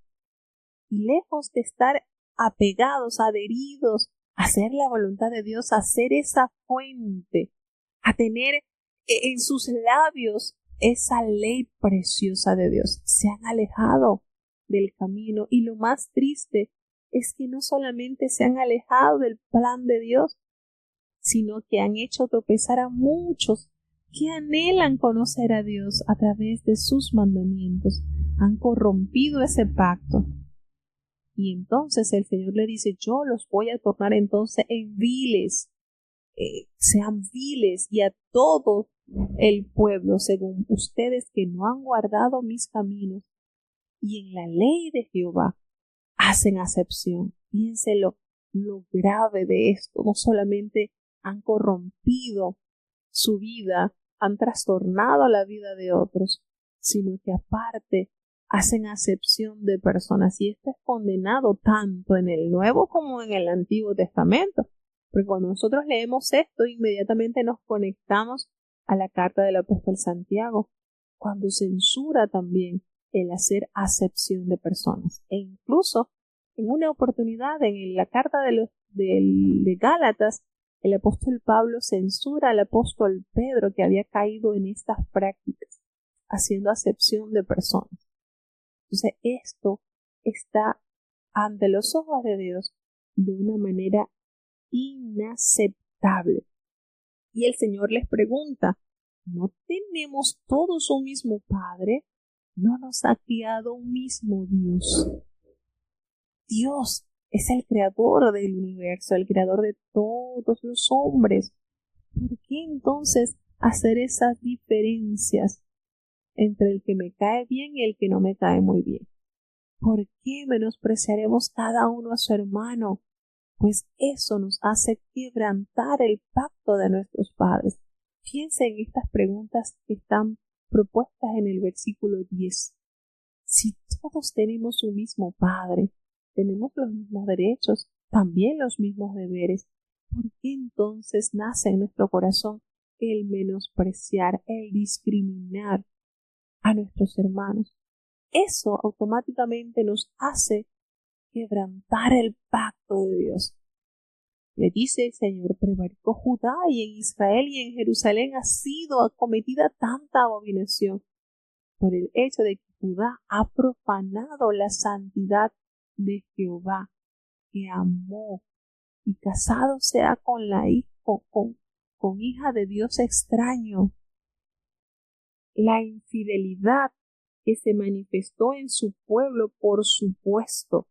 Y lejos de estar apegados, adheridos a hacer la voluntad de Dios, a ser esa fuente, a tener en sus labios esa ley preciosa de Dios, se han alejado del camino. Y lo más triste es que no solamente se han alejado del plan de Dios, sino que han hecho tropezar a muchos que anhelan conocer a Dios a través de sus mandamientos, han corrompido ese pacto. Y entonces el Señor le dice, yo los voy a tornar entonces en viles, sean viles, y a todo el pueblo, según ustedes que no han guardado mis caminos, y en la ley de Jehová hacen acepción. Fíjense lo grave de esto. No solamente han corrompido su vida, han trastornado la vida de otros, sino que aparte hacen acepción de personas. Y esto es condenado tanto en el Nuevo como en el Antiguo Testamento. Porque cuando nosotros leemos esto, inmediatamente nos conectamos a la carta del apóstol Santiago, cuando censura también el hacer acepción de personas. E incluso en una oportunidad en la carta de Gálatas, el apóstol Pablo censura al apóstol Pedro, que había caído en estas prácticas, haciendo acepción de personas. Entonces esto está ante los ojos de Dios de una manera inaceptable. Y el Señor les pregunta, ¿no tenemos todos un mismo Padre? ¿No nos ha criado un mismo Dios? Dios es el creador del universo, el creador de todos los hombres. ¿Por qué entonces hacer esas diferencias entre el que me cae bien y el que no me cae muy bien? ¿Por qué menospreciaremos cada uno a su hermano? Pues eso nos hace quebrantar el pacto de nuestros padres. Piensen en estas preguntas que están propuestas en el versículo 10. Si todos tenemos un mismo Padre, tenemos los mismos derechos, también los mismos deberes, ¿por qué entonces nace en nuestro corazón el menospreciar, el discriminar a nuestros hermanos? Eso automáticamente nos hace quebrantar el pacto de Dios. Le dice el Señor, prevaricó Judá y en Israel y en Jerusalén ha sido cometida tanta abominación por el hecho de que Judá ha profanado la santidad de Jehová, que amó, y casado sea con la con hija de Dios extraño. La infidelidad que se manifestó en su pueblo, por supuesto,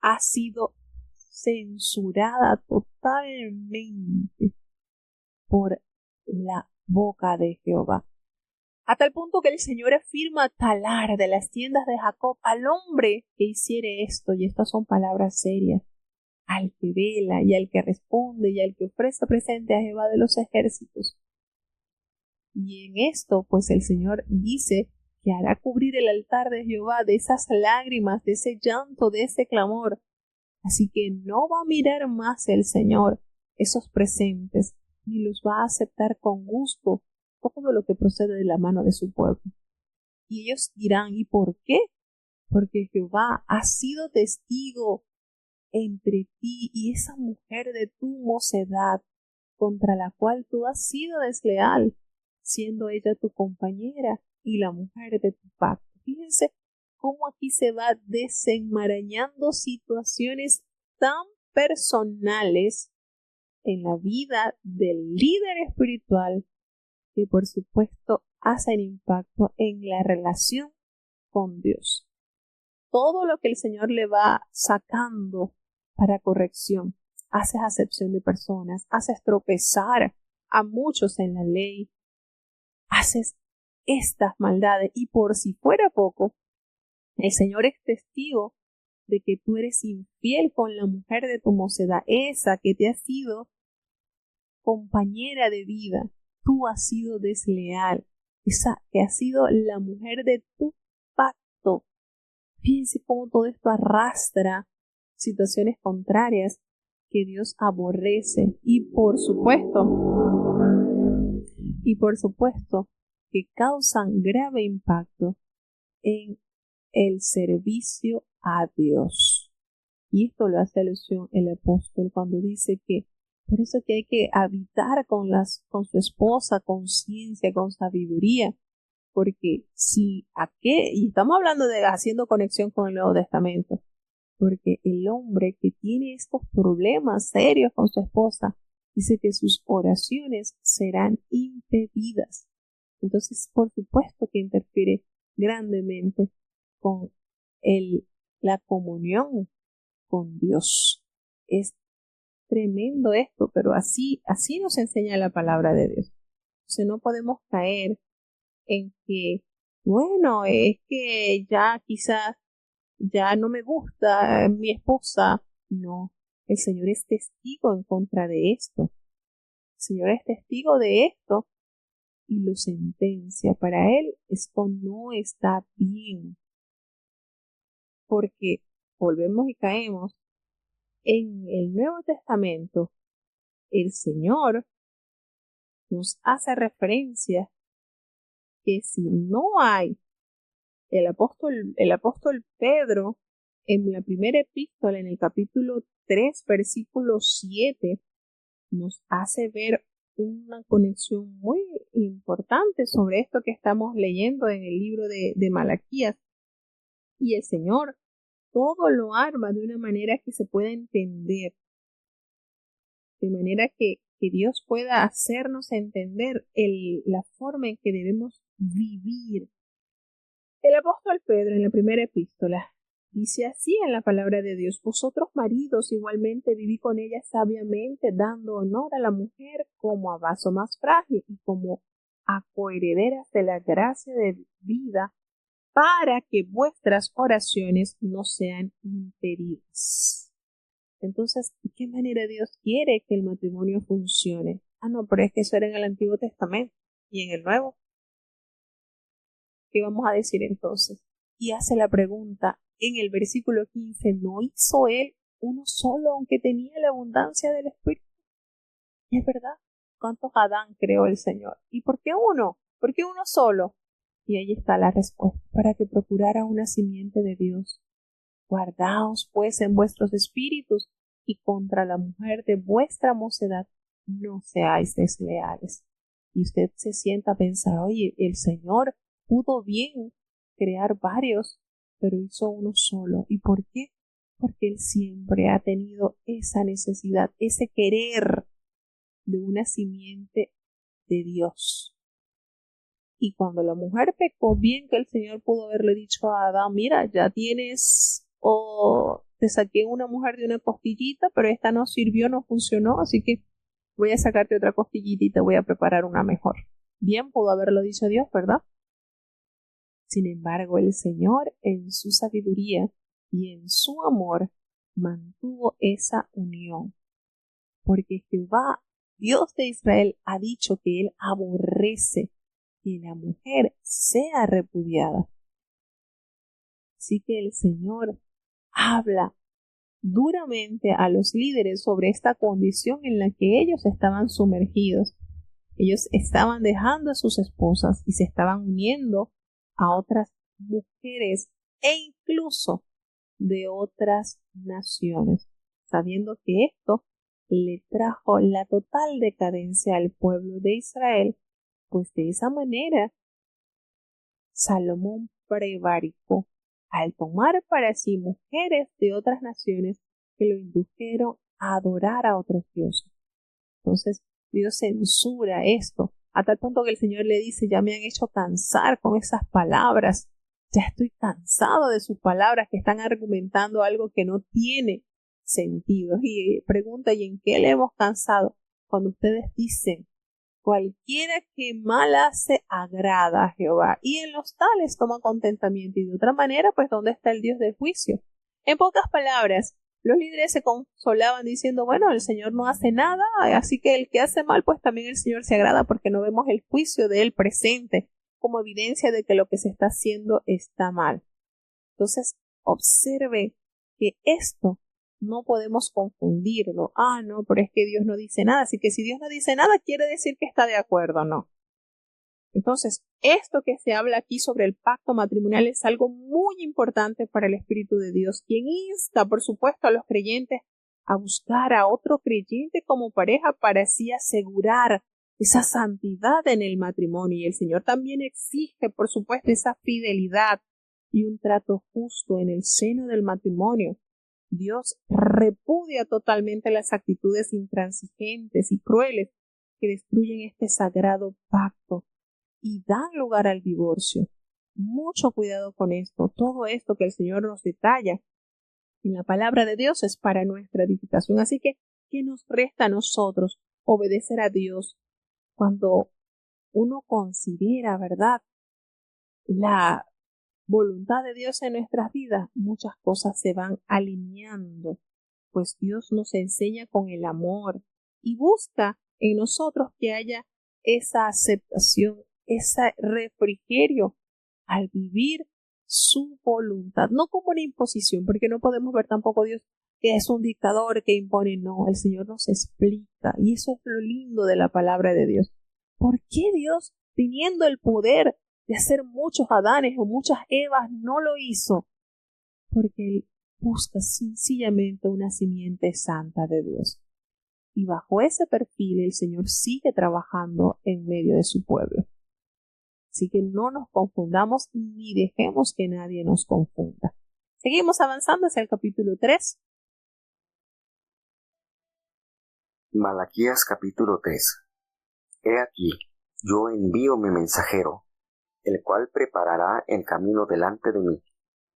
ha sido censurada totalmente por la boca de Jehová. A tal punto que el Señor afirma talar de las tiendas de Jacob al hombre que hiciere esto, y estas son palabras serias, al que vela y al que responde y al que ofrece presente a Jehová de los ejércitos. Y en esto, pues el Señor dice que hará cubrir el altar de Jehová de esas lágrimas, de ese llanto, de ese clamor. Así que no va a mirar más el Señor esos presentes, ni los va a aceptar con gusto todo lo que procede de la mano de su pueblo. Y ellos dirán, ¿y por qué? Porque Jehová ha sido testigo entre ti y esa mujer de tu mocedad, contra la cual tú has sido desleal, siendo ella tu compañera y la mujer de tu pacto. Fíjense cómo aquí se va desenmarañando situaciones tan personales en la vida del líder espiritual que por supuesto hacen impacto en la relación con Dios. Todo lo que el Señor le va sacando para corrección, haces acepción de personas, haces tropezar a muchos en la ley, haces estas maldades, y por si fuera poco, el Señor es testigo de que tú eres infiel con la mujer de tu mocedad, esa que te ha sido compañera de vida. Tú has sido desleal, esa que ha sido la mujer de tu pacto. Fíjense cómo todo esto arrastra situaciones contrarias que Dios aborrece, y por supuesto que causan grave impacto en el servicio a Dios. Y esto lo hace alusión el apóstol cuando dice que por eso que hay que habitar con su esposa con ciencia, con sabiduría, porque y estamos hablando de haciendo conexión con el Nuevo Testamento, porque el hombre que tiene estos problemas serios con su esposa dice que sus oraciones serán impedidas. Entonces, por supuesto que interfiere grandemente con la comunión con Dios. Es tremendo esto, pero así nos enseña la palabra de Dios. Entonces no podemos caer en que, bueno, es que ya quizás ya no me gusta mi esposa. No, el Señor es testigo en contra de esto. El Señor es testigo de esto y lo sentencia. Para Él esto no está bien. Porque volvemos y caemos en el Nuevo Testamento. El Señor nos hace referencia que si no hay el apóstol Pedro en la primera epístola, en el capítulo 3, versículo 7, nos hace ver una conexión muy importante sobre esto que estamos leyendo en el libro de Malaquías. Y el Señor todo lo arma de una manera que se pueda entender, de manera que Dios pueda hacernos entender la forma en que debemos vivir. El apóstol Pedro en la primera epístola dice así en la palabra de Dios: vosotros maridos igualmente vivid con ella sabiamente, dando honor a la mujer como a vaso más frágil y como a coherederas de la gracia de vida, para que vuestras oraciones no sean impedidas. Entonces, ¿de qué manera Dios quiere que el matrimonio funcione? No, pero es que eso era en el Antiguo Testamento. ¿Y en el Nuevo? ¿Qué vamos a decir entonces? Y hace la pregunta en el versículo 15, ¿no hizo él uno solo aunque tenía la abundancia del Espíritu? Y es verdad, ¿cuántos Adán creó el Señor? ¿Y por qué uno? ¿Por qué uno solo? Y ahí está la respuesta: para que procurara una simiente de Dios. Guardaos pues en vuestros espíritus, y contra la mujer de vuestra mocedad no seáis desleales. Y usted se sienta a pensar, oye, el Señor pudo bien crear varios, pero hizo uno solo. ¿Y por qué? Porque Él siempre ha tenido esa necesidad, ese querer de una simiente de Dios. Y cuando la mujer pecó, bien que el Señor pudo haberle dicho a Adán: mira, ya tienes, te saqué una mujer de una costillita, pero esta no sirvió, no funcionó, así que voy a sacarte otra costillita y te voy a preparar una mejor. Bien pudo haberlo dicho Dios, ¿verdad? Sin embargo, el Señor, en su sabiduría y en su amor, mantuvo esa unión. Porque Jehová, Dios de Israel, ha dicho que Él aborrece que la mujer sea repudiada. Así que el Señor habla duramente a los líderes sobre esta condición en la que ellos estaban sumergidos. Ellos estaban dejando a sus esposas y se estaban uniendo a otras mujeres e incluso de otras naciones, sabiendo que esto le trajo la total decadencia al pueblo de Israel. Pues de esa manera Salomón prevaricó al tomar para sí mujeres de otras naciones que lo indujeron a adorar a otros dioses. Entonces Dios censura esto, a tal punto que el Señor le dice: ya me han hecho cansar con esas palabras, ya estoy cansado de sus palabras que están argumentando algo que no tiene sentido. Y pregunta: ¿y en qué le hemos cansado? Cuando ustedes dicen: cualquiera que mal hace agrada a Jehová, y en los tales toma contentamiento. Y de otra manera, pues, ¿dónde está el Dios del juicio? En pocas palabras, los líderes se consolaban diciendo: bueno, el Señor no hace nada, así que el que hace mal, pues también el Señor se agrada, porque no vemos el juicio de él presente como evidencia de que lo que se está haciendo está mal. Entonces, observe que esto no podemos confundirlo. No, pero es que Dios no dice nada. Así que si Dios no dice nada, quiere decir que está de acuerdo, ¿no? Entonces, esto que se habla aquí sobre el pacto matrimonial es algo muy importante para el Espíritu de Dios, quien insta, por supuesto, a los creyentes a buscar a otro creyente como pareja para así asegurar esa santidad en el matrimonio. Y el Señor también exige, por supuesto, esa fidelidad y un trato justo en el seno del matrimonio. Dios repudia totalmente las actitudes intransigentes y crueles que destruyen este sagrado pacto y dan lugar al divorcio. Mucho cuidado con esto. Todo esto que el Señor nos detalla en la palabra de Dios es para nuestra edificación. Así que, ¿qué nos resta a nosotros? Obedecer a Dios. Cuando uno considera, ¿verdad?, la voluntad de Dios en nuestras vidas, muchas cosas se van alineando, pues Dios nos enseña con el amor y busca en nosotros que haya esa aceptación, ese refrigerio al vivir su voluntad, no como una imposición, porque no podemos ver tampoco a Dios que es un dictador que impone, no, el Señor nos explica, y eso es lo lindo de la palabra de Dios. ¿Por qué Dios, teniendo el poder de hacer muchos Adanes o muchas Evas, no lo hizo? Porque Él busca sencillamente una simiente santa de Dios. Y bajo ese perfil el Señor sigue trabajando en medio de su pueblo. Así que no nos confundamos ni dejemos que nadie nos confunda. Seguimos avanzando hacia el capítulo 3. Malaquías capítulo 3. He aquí, yo envío mi mensajero, el cual preparará el camino delante de mí,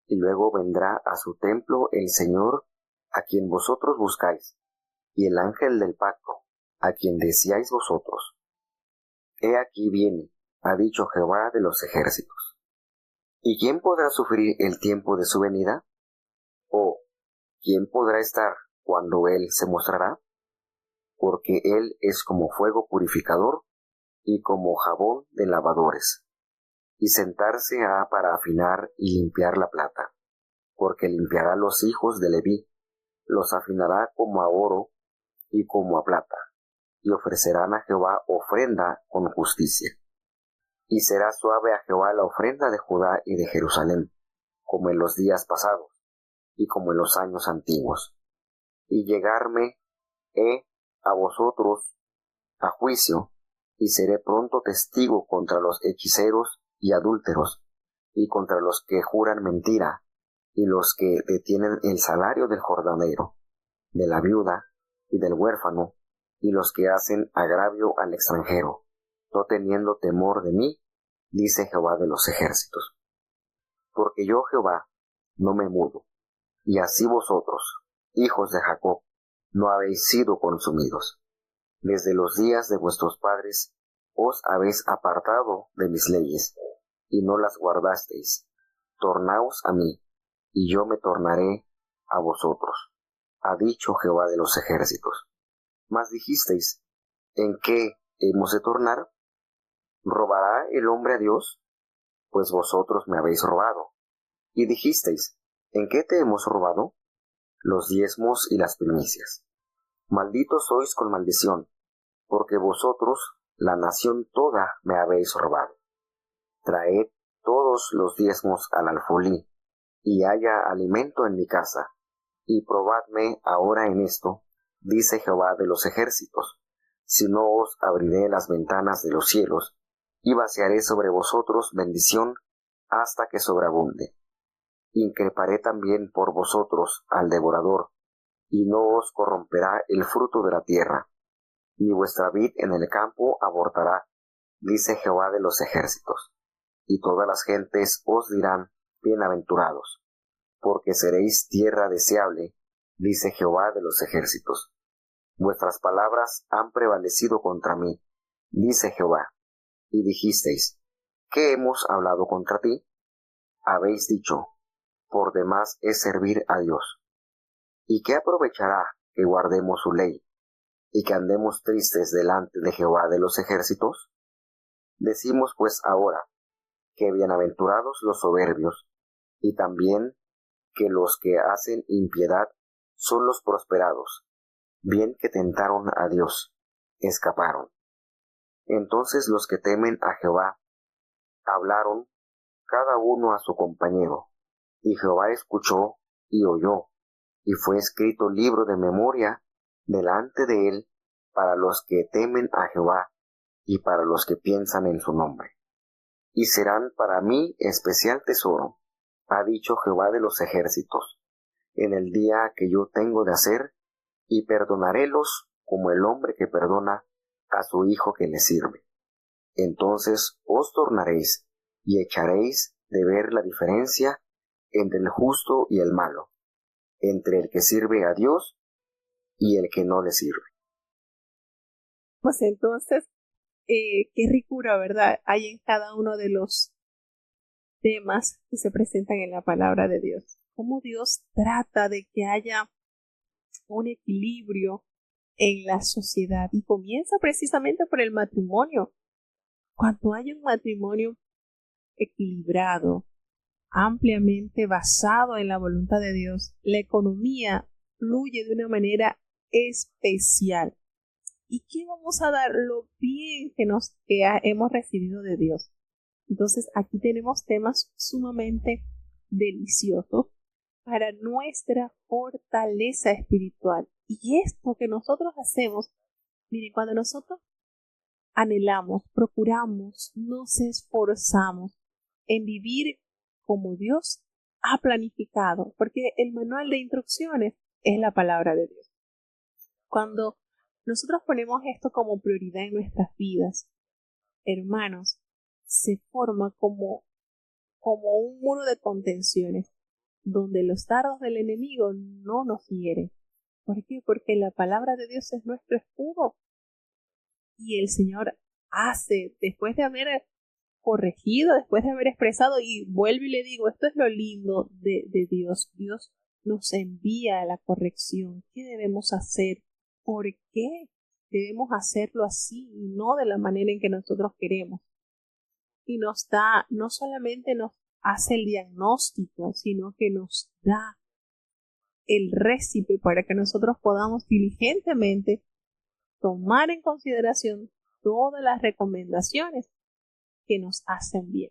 y luego vendrá a su templo el Señor, a quien vosotros buscáis, y el ángel del pacto, a quien deseáis vosotros. He aquí viene, ha dicho Jehová de los ejércitos. ¿Y quién podrá sufrir el tiempo de su venida? ¿O quién podrá estar cuando él se mostrará? Porque él es como fuego purificador y como jabón de lavadores. Y sentarse ha para afinar y limpiar la plata, porque limpiará los hijos de Leví, los afinará como a oro y como a plata, y ofrecerán a Jehová ofrenda con justicia. Y será suave a Jehová la ofrenda de Judá y de Jerusalén, como en los días pasados, y como en los años antiguos. Y llegarme he a vosotros a juicio, y seré pronto testigo contra los hechiceros y adúlteros, y contra los que juran mentira, y los que detienen el salario del jordanero, de la viuda y del huérfano, y los que hacen agravio al extranjero, no teniendo temor de mí, dice Jehová de los ejércitos. Porque yo, Jehová, no me mudo, y así vosotros, hijos de Jacob, no habéis sido consumidos. Desde los días de vuestros padres os habéis apartado de mis leyes, y no las guardasteis. Tornaos a mí, y yo me tornaré a vosotros, ha dicho Jehová de los ejércitos. Mas dijisteis, ¿en qué hemos de tornar? ¿Robará el hombre a Dios? Pues vosotros me habéis robado. Y dijisteis, ¿en qué te hemos robado? Los diezmos y las primicias. Malditos sois con maldición, porque vosotros, la nación toda, me habéis robado. Traed todos los diezmos al alfolí, y haya alimento en mi casa, y probadme ahora en esto, dice Jehová de los ejércitos, si no os abriré las ventanas de los cielos, y vaciaré sobre vosotros bendición hasta que sobreabunde. Increparé también por vosotros al devorador, y no os corromperá el fruto de la tierra, ni vuestra vid en el campo abortará, dice Jehová de los ejércitos. Y todas las gentes os dirán, bienaventurados, porque seréis tierra deseable, dice Jehová de los ejércitos. Vuestras palabras han prevalecido contra mí, dice Jehová. Y dijisteis, ¿qué hemos hablado contra ti? Habéis dicho, por demás es servir a Dios. ¿Y qué aprovechará que guardemos su ley, y que andemos tristes delante de Jehová de los ejércitos? Decimos pues ahora, que bienaventurados los soberbios, y también que los que hacen impiedad son los prosperados, bien que tentaron a Dios, escaparon. Entonces los que temen a Jehová hablaron cada uno a su compañero, y Jehová escuchó y oyó, y fue escrito libro de memoria delante de él para los que temen a Jehová y para los que piensan en su nombre. Y serán para mí especial tesoro, ha dicho Jehová de los ejércitos, en el día que yo tengo de hacer, y perdonarélos como el hombre que perdona a su hijo que le sirve. Entonces os tornaréis y echaréis de ver la diferencia entre el justo y el malo, entre el que sirve a Dios y el que no le sirve. Pues entonces, qué ricura, ¿verdad? Hay en cada uno de los temas que se presentan en la palabra de Dios. Cómo Dios trata de que haya un equilibrio en la sociedad y comienza precisamente por el matrimonio. Cuando hay un matrimonio equilibrado, ampliamente basado en la voluntad de Dios, la economía fluye de una manera especial. ¿Y qué vamos a dar? Lo bien que hemos recibido de Dios. Entonces aquí tenemos temas sumamente deliciosos para nuestra fortaleza espiritual. Y esto que nosotros hacemos, miren, cuando nosotros anhelamos, procuramos, nos esforzamos en vivir como Dios ha planificado, porque el manual de instrucciones es la palabra de Dios. Cuando nosotros ponemos esto como prioridad en nuestras vidas, hermanos, se forma como un muro de contenciones, donde los dardos del enemigo no nos hieren. ¿Por qué? Porque la palabra de Dios es nuestro escudo. Y el Señor hace, después de haber corregido, después de haber expresado, y vuelvo y le digo, esto es lo lindo de Dios. Dios nos envía la corrección. ¿Qué debemos hacer? ¿Por qué debemos hacerlo así y no de la manera en que nosotros queremos? Y nos da, no solamente nos hace el diagnóstico, sino que nos da el récipe para que nosotros podamos diligentemente tomar en consideración todas las recomendaciones que nos hacen bien.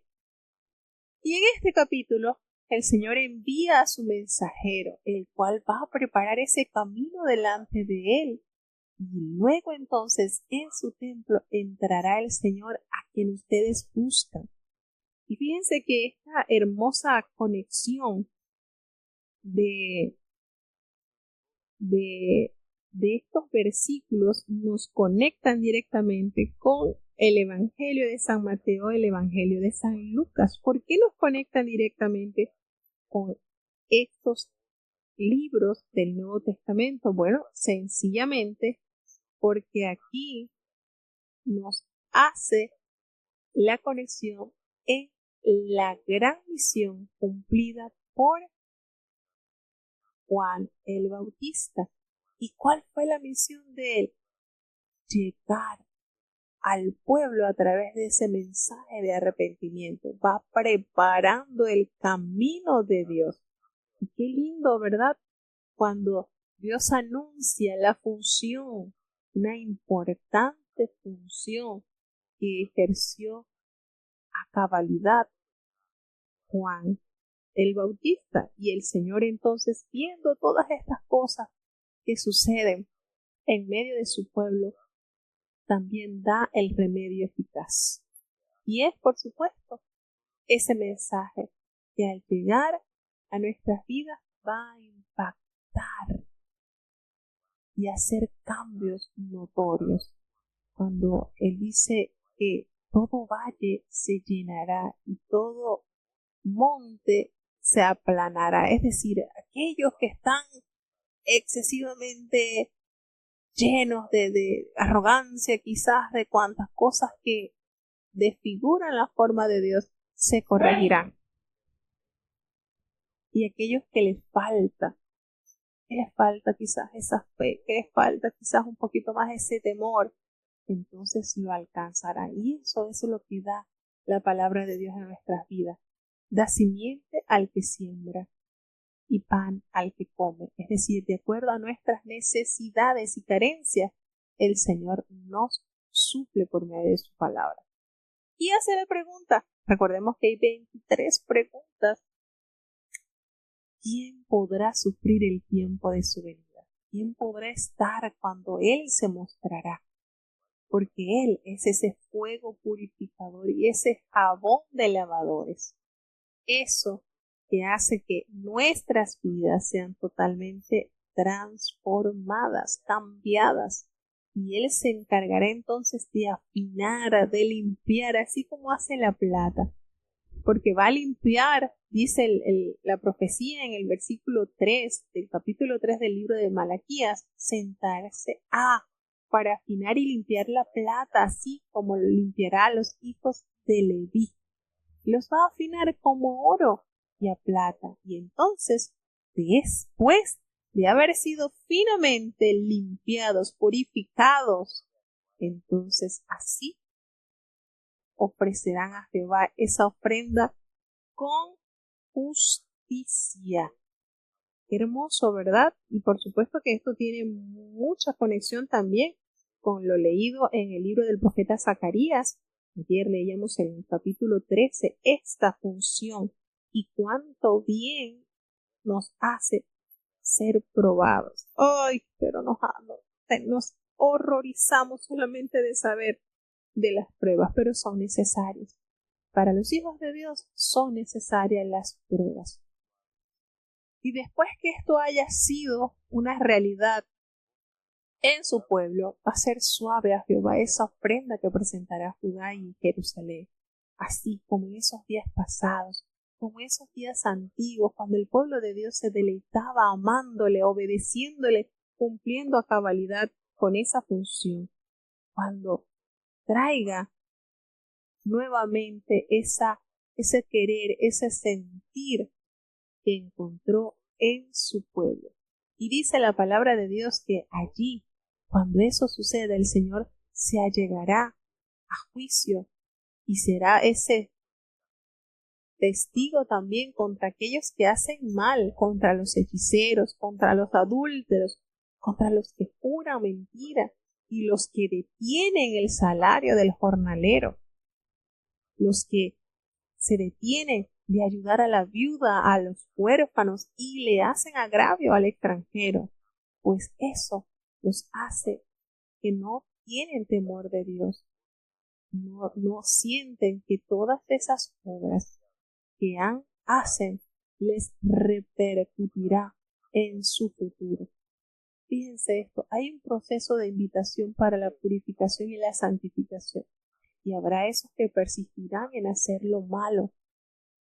Y en este capítulo, el Señor envía a su mensajero, el cual va a preparar ese camino delante de él. Y luego entonces en su templo entrará el Señor a quien ustedes buscan. Y fíjense que esta hermosa conexión de estos versículos nos conectan directamente con el Evangelio de San Mateo, el Evangelio de San Lucas. ¿Por qué nos conectan directamente con estos libros del Nuevo Testamento? Bueno, sencillamente porque aquí nos hace la conexión en la gran misión cumplida por Juan el Bautista. ¿Y cuál fue la misión de él? Llegar al pueblo a través de ese mensaje de arrepentimiento. Va preparando el camino de Dios. Y qué lindo, ¿verdad? Cuando Dios anuncia la función, una importante función que ejerció a cabalidad Juan el Bautista. Y el Señor entonces, viendo todas estas cosas que suceden en medio de su pueblo, también da el remedio eficaz. Y es, por supuesto, ese mensaje que al llegar a nuestras vidas va a impactar y hacer cambios notorios. Cuando Él dice que todo valle se llenará y todo monte se aplanará, es decir, aquellos que están excesivamente llenos de arrogancia, quizás de cuantas cosas que desfiguran la forma de Dios, se corregirán. Y aquellos que les falta quizás esa fe, que les falta quizás un poquito más ese temor, entonces lo alcanzarán. Y eso es lo que da la palabra de Dios en nuestras vidas. Da simiente al que siembra y pan al que come. Es decir, de acuerdo a nuestras necesidades y carencias, el Señor nos suple por medio de su palabra. Y hace la pregunta, recordemos que hay 23 preguntas. ¿Quién podrá sufrir el tiempo de su venida? ¿Quién podrá estar cuando Él se mostrará? Porque Él es ese fuego purificador y ese jabón de lavadores. Eso que hace que nuestras vidas sean totalmente transformadas, cambiadas. Y Él se encargará entonces de afinar, de limpiar, así como hace la plata. Porque va a limpiar, dice la profecía en el versículo 3 del capítulo 3 del libro de Malaquías, sentarse para afinar y limpiar la plata, así como lo limpiará a los hijos de Leví. Los va a afinar como oro y a plata. Y entonces, después de haber sido finamente limpiados, purificados, entonces así ofrecerán a Jehová esa ofrenda con justicia. Hermoso, ¿verdad? Y por supuesto que esto tiene mucha conexión también con lo leído en el libro del profeta Zacarías. Ayer leíamos en el capítulo 13 esta función y cuánto bien nos hace ser probados. ¡Ay! Pero nos horrorizamos solamente de saber de las pruebas, pero son necesarias. Para los hijos de Dios son necesarias las pruebas. Y después que esto haya sido una realidad en su pueblo, va a ser suave a Jehová esa ofrenda que presentará Judá y Jerusalén, así como en esos días pasados, como en esos días antiguos, cuando el pueblo de Dios se deleitaba amándole, obedeciéndole, cumpliendo a cabalidad con esa función. Cuando traiga nuevamente ese querer, ese sentir que encontró en su pueblo. Y dice la palabra de Dios que allí, cuando eso suceda, el Señor se allegará a juicio y será ese testigo también contra aquellos que hacen mal, contra los hechiceros, contra los adúlteros, contra los que juran mentira y los que detienen el salario del jornalero, los que se detienen de ayudar a la viuda, a los huérfanos y le hacen agravio al extranjero, pues eso los hace que no tienen temor de Dios, no sienten que todas esas obras que hacen les repercutirá en su futuro. Fíjense esto, hay un proceso de invitación para la purificación y la santificación, y habrá esos que persistirán en hacer lo malo,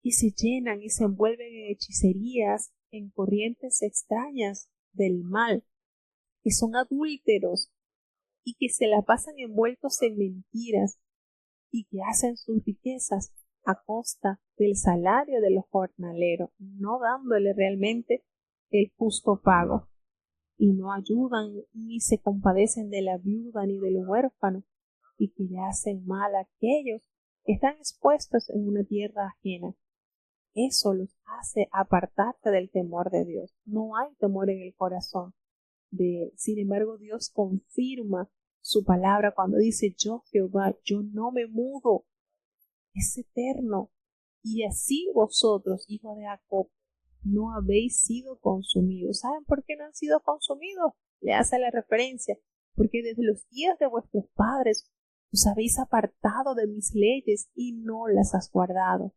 y se llenan y se envuelven en hechicerías, en corrientes extrañas del mal, que son adúlteros y que se la pasan envueltos en mentiras y que hacen sus riquezas a costa del salario de los jornaleros, no dándole realmente el justo pago, y no ayudan ni se compadecen de la viuda ni del huérfano, y que le hacen mal a aquellos que están expuestos en una tierra ajena. Eso los hace apartarse del temor de Dios. No hay temor en el corazón de él. Sin embargo, Dios confirma su palabra cuando dice: yo, Jehová, yo no me mudo. Es eterno. Y así vosotros, hijos de Jacob, no habéis sido consumidos. ¿Saben por qué no han sido consumidos? Le hace la referencia. Porque desde los días de vuestros padres os habéis apartado de mis leyes y no las has guardado.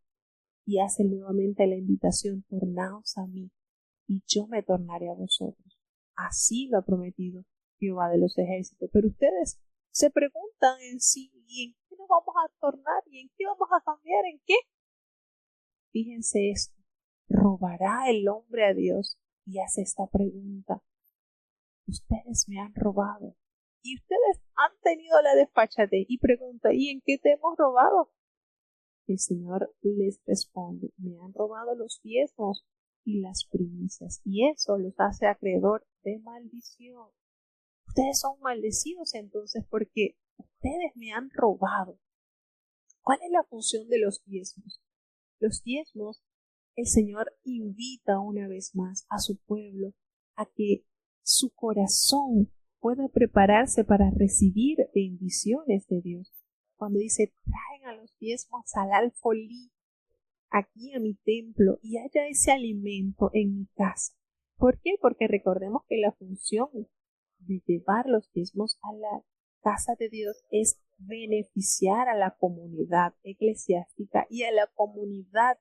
Y hace nuevamente la invitación: tornaos a mí, y yo me tornaré a vosotros. Así lo ha prometido Jehová de los ejércitos. Pero ustedes se preguntan en sí: ¿y en qué nos vamos a tornar? ¿Y en qué vamos a cambiar? ¿En qué? Fíjense esto: ¿robará el hombre a Dios? Y hace esta pregunta: ustedes me han robado. Y ustedes han tenido la desfachatez y pregunta: ¿y en qué te hemos robado? El Señor les responde: me han robado los diezmos y las primicias, y eso los hace acreedor de maldición. Ustedes son maldecidos entonces porque ustedes me han robado. ¿Cuál es la función de los diezmos? Los diezmos, el Señor invita una vez más a su pueblo a que su corazón pueda prepararse para recibir bendiciones de Dios. Cuando dice: traen a los diezmos al alfolí, aquí a mi templo, y haya ese alimento en mi casa. ¿Por qué? Porque recordemos que la función de llevar los diezmos a la casa de Dios es beneficiar a la comunidad eclesiástica y a la comunidad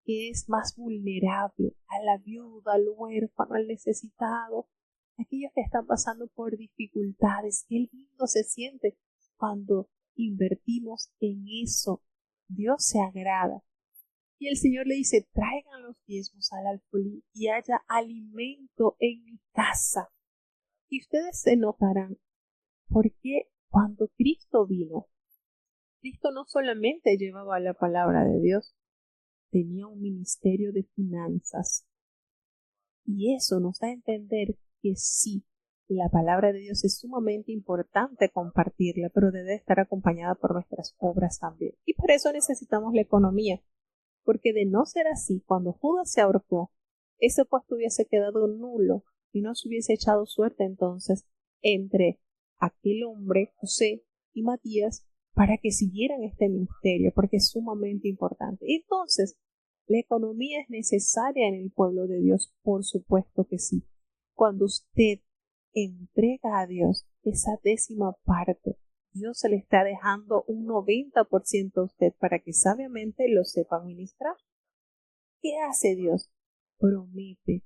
que es más vulnerable, a la viuda, al huérfano, al necesitado, aquellos que están pasando por dificultades. Qué lindo se siente cuando invertimos en eso. Dios se agrada. Y el Señor le dice, traigan los diezmos al alfolí y haya alimento en mi casa. Y ustedes se notarán, porque cuando Cristo vino, Cristo no solamente llevaba la palabra de Dios, tenía un ministerio de finanzas. Y eso nos da a entender que sí, la palabra de Dios es sumamente importante compartirla, pero debe estar acompañada por nuestras obras también. Y para eso necesitamos la economía, porque de no ser así, cuando Judas se ahorcó, ese puesto hubiese quedado nulo y no se hubiese echado suerte entonces entre aquel hombre, José y Matías, para que siguieran este ministerio, porque es sumamente importante. Entonces, ¿la economía es necesaria en el pueblo de Dios? Por supuesto que sí. Cuando usted entrega a Dios esa décima parte, Dios se le está dejando un 90% a usted para que sabiamente lo sepa administrar. ¿Qué hace Dios? Promete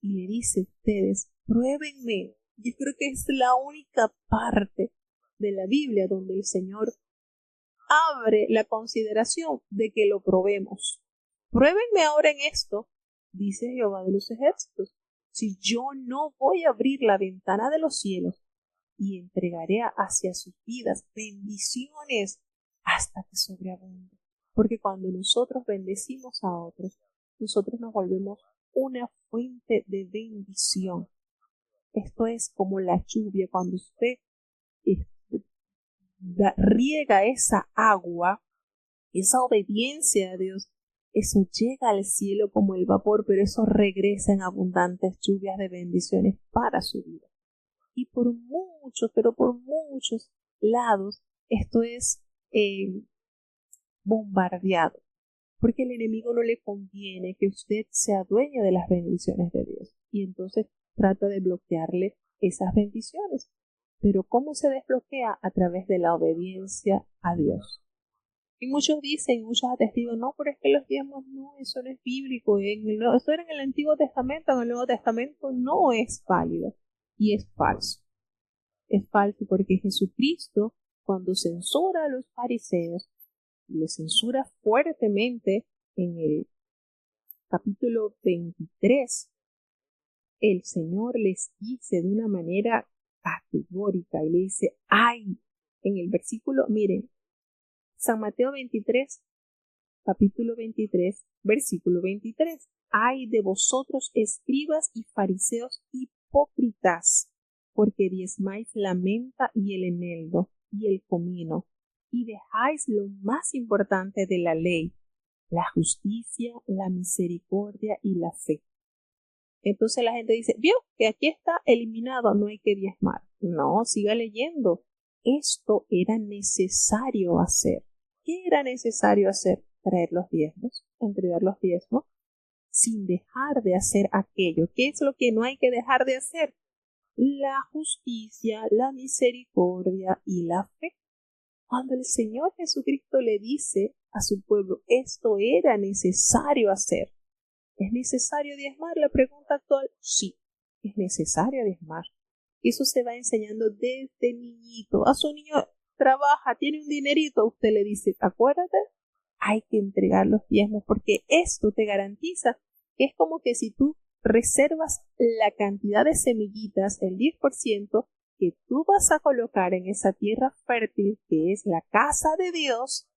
y le dice a ustedes, pruébenme. Yo creo que es la única parte de la Biblia donde el Señor abre la consideración de que lo probemos. Pruébenme ahora en esto, dice Jehová de los ejércitos, si yo no voy a abrir la ventana de los cielos y entregaré hacia sus vidas bendiciones hasta que sobreabunde. Porque cuando nosotros bendecimos a otros, nosotros nos volvemos una fuente de bendición. Esto es como la lluvia, cuando usted riega esa agua, esa obediencia a Dios, eso llega al cielo como el vapor, pero eso regresa en abundantes lluvias de bendiciones para su vida. Y por muchos, pero por muchos lados, esto es bombardeado, porque al enemigo no le conviene que usted sea dueño de las bendiciones de Dios, y entonces trata de bloquearle esas bendiciones. Pero ¿cómo se desbloquea? A través de la obediencia a Dios. Y muchos dicen, muchos atestigan, no, pero es que los diezmos no, eso no es bíblico, eso era en el Antiguo Testamento, en el Nuevo Testamento no es válido. Y es falso. Es falso porque Jesucristo, cuando censura a los fariseos, les censura fuertemente en el capítulo 23, el Señor les dice de una manera categórica y le dice, ¡ay! En el versículo, miren, San Mateo 23, capítulo 23, versículo 23. ¡Ay de vosotros, escribas y fariseos hipócritas! Porque diezmáis la menta y el eneldo y el comino, y dejáis lo más importante de la ley, la justicia, la misericordia y la fe. Entonces la gente dice, vio que aquí está eliminado, no hay que diezmar. No, siga leyendo. Esto era necesario hacer. ¿Qué era necesario hacer? Traer los diezmos, entregar los diezmos, sin dejar de hacer aquello. ¿Qué es lo que no hay que dejar de hacer? La justicia, la misericordia y la fe. Cuando el Señor Jesucristo le dice a su pueblo, esto era necesario hacer. ¿Es necesario diezmar? La pregunta actual, sí, es necesario diezmar. Eso se va enseñando desde niñito. A su niño trabaja, tiene un dinerito, usted le dice, acuérdate, hay que entregar los diezmos porque esto te garantiza que es como que si tú reservas la cantidad de semillitas, el 10%, que tú vas a colocar en esa tierra fértil que es la casa de Dios,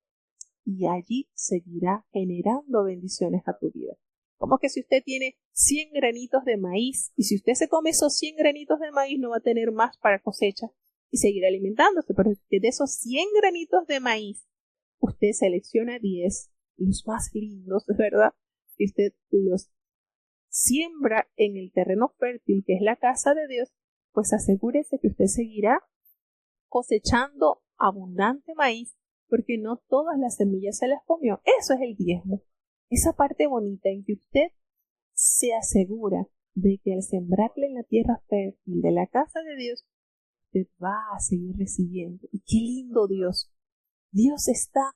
y allí seguirá generando bendiciones a tu vida. Como que si usted tiene 100 granitos de maíz y si usted se come esos 100 granitos de maíz no va a tener más para cosecha y seguir alimentándose, pero si de esos 100 granitos de maíz usted selecciona 10, los más lindos, ¿verdad? Y usted los siembra en el terreno fértil que es la casa de Dios, pues asegúrese que usted seguirá cosechando abundante maíz porque no todas las semillas se las comió. Eso es el diezmo. Esa parte bonita en que usted se asegura de que al sembrarle en la tierra fértil de la casa de Dios, usted va a seguir recibiendo. Y qué lindo Dios. Dios está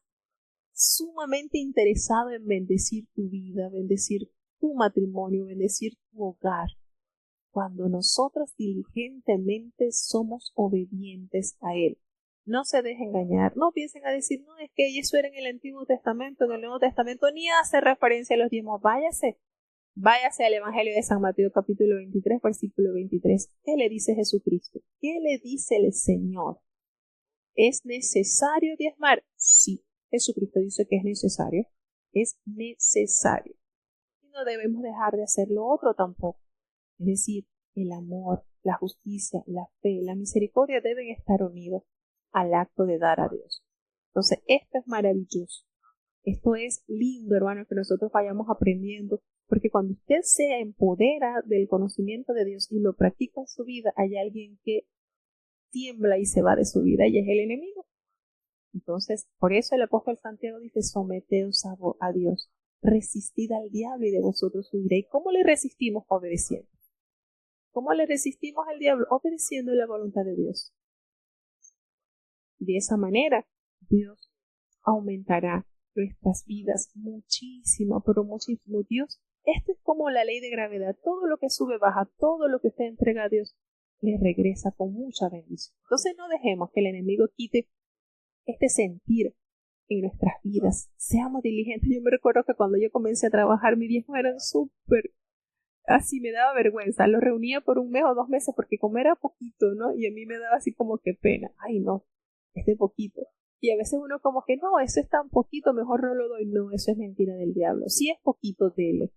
sumamente interesado en bendecir tu vida, bendecir tu matrimonio, bendecir tu hogar. Cuando nosotros diligentemente somos obedientes a Él. No se dejen engañar, no piensen a decir, no, es que eso era en el Antiguo Testamento, en el Nuevo Testamento, ni hace referencia a los diezmos. Váyase al Evangelio de San Mateo capítulo 23, versículo 23. ¿Qué le dice Jesucristo? ¿Qué le dice el Señor? ¿Es necesario diezmar? Sí, Jesucristo dice que es necesario. Es necesario. Y no debemos dejar de hacer lo otro tampoco. Es decir, el amor, la justicia, la fe, la misericordia deben estar unidos al acto de dar a Dios. Entonces, esto es maravilloso. Esto es lindo, hermano, que nosotros vayamos aprendiendo, porque cuando usted se empodera del conocimiento de Dios y lo practica en su vida, hay alguien que tiembla y se va de su vida y es el enemigo. Entonces, por eso el apóstol Santiago dice, someteos a Dios, resistid al diablo y de vosotros huiré. ¿Y cómo le resistimos? Obedeciendo. ¿Cómo le resistimos al diablo? Obedeciendo la voluntad de Dios. De esa manera, Dios aumentará nuestras vidas muchísimo, pero muchísimo. Dios, esto es como la ley de gravedad. Todo lo que sube, baja, todo lo que usted entrega a Dios, le regresa con mucha bendición. Entonces no dejemos que el enemigo quite este sentir en nuestras vidas. Seamos diligentes. Yo me recuerdo que cuando yo comencé a trabajar, mis viejos eran súper... Así me daba vergüenza, lo reunía por 1 mes o 2 meses porque como era poquito, ¿no? Y a mí me daba así como que pena. Ay, no, este poquito. Y a veces uno como que, no, eso es tan poquito, mejor no lo doy. No, eso es mentira del diablo. Si es poquito, dele.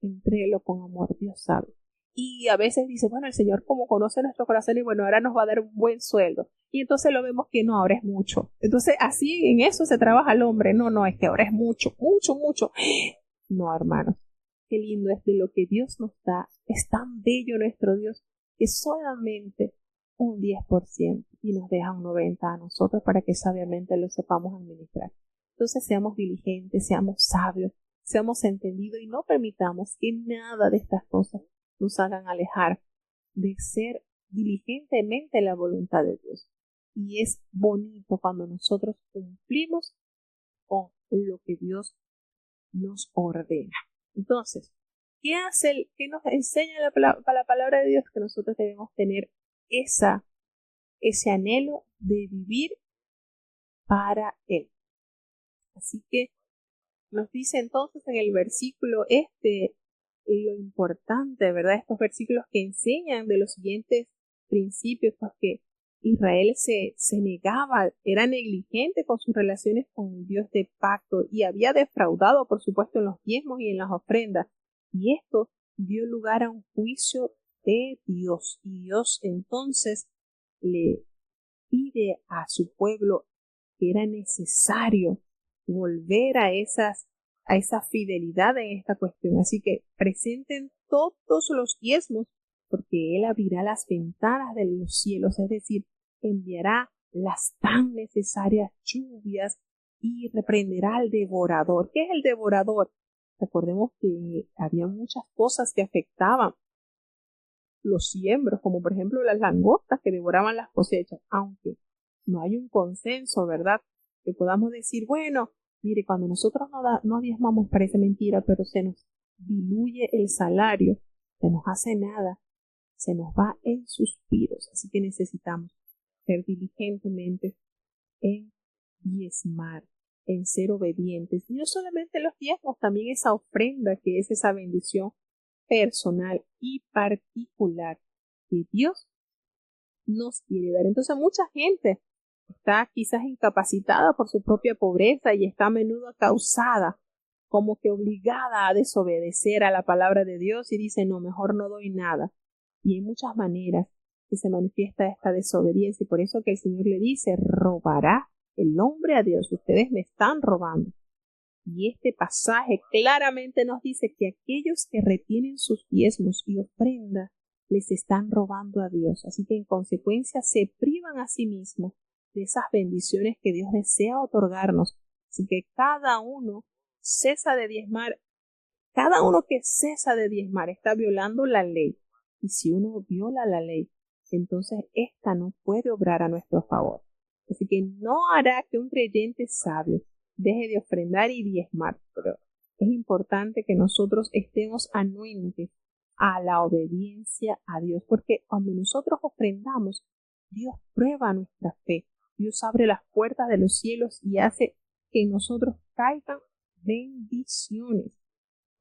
Entréguelo con amor, Dios sabe. Y a veces dice, bueno, el Señor como conoce nuestro corazón y bueno, ahora nos va a dar un buen sueldo. Y entonces lo vemos que no, ahora es mucho. Entonces así en eso se trabaja el hombre. No, no, es que ahora es mucho, mucho, mucho. No, hermanos. Qué lindo es de lo que Dios nos da. Es tan bello nuestro Dios que solamente un 10% y nos deja un 90% a nosotros para que sabiamente lo sepamos administrar. Entonces seamos diligentes, seamos sabios, seamos entendidos y no permitamos que nada de estas cosas nos hagan alejar de ser diligentemente la voluntad de Dios. Y es bonito cuando nosotros cumplimos con lo que Dios nos ordena. Entonces, ¿qué nos enseña la palabra de Dios? Que nosotros debemos tener ese anhelo de vivir para Él. Así que nos dice entonces en el versículo lo importante, ¿verdad? Estos versículos que enseñan de los siguientes principios, pues que Israel se negaba, era negligente con sus relaciones con el Dios de pacto y había defraudado, por supuesto, en los diezmos y en las ofrendas. Y esto dio lugar a un juicio de Dios. Y Dios entonces le pide a su pueblo que era necesario volver a esa fidelidad en esta cuestión. Así que presenten todos los diezmos, porque Él abrirá las ventanas de los cielos, es decir, enviará las tan necesarias lluvias y reprenderá al devorador. ¿Qué es el devorador? Recordemos que había muchas cosas que afectaban los siembros, como por ejemplo las langostas que devoraban las cosechas, aunque no hay un consenso, ¿verdad? Que podamos decir, bueno, mire, cuando nosotros no diezmamos parece mentira, pero se nos diluye el salario, se nos hace nada, se nos va en suspiros. Así que necesitamos ser diligentemente en diezmar, en ser obedientes. Y no solamente los diezmos, también esa ofrenda que es esa bendición personal y particular que Dios nos quiere dar. Entonces mucha gente está quizás incapacitada por su propia pobreza y está a menudo causada, como que obligada a desobedecer a la palabra de Dios y dice, no, mejor no doy nada. Y hay muchas maneras que se manifiesta esta desobediencia y por eso que el Señor le dice, robará el hombre a Dios, ustedes me están robando. Y este pasaje claramente nos dice que aquellos que retienen sus diezmos y ofrendas les están robando a Dios. Así que en consecuencia se privan a sí mismos de esas bendiciones que Dios desea otorgarnos. Así que cada uno cesa de diezmar. Cada uno que cesa de diezmar está violando la ley. Y si uno viola la ley, entonces esta no puede obrar a nuestro favor. Así que no hará que un creyente sabio deje de ofrendar y diezmar. Pero es importante que nosotros estemos anuentes a la obediencia a Dios, porque cuando nosotros ofrendamos, Dios prueba nuestra fe. Dios abre las puertas de los cielos y hace que en nosotros caigan bendiciones.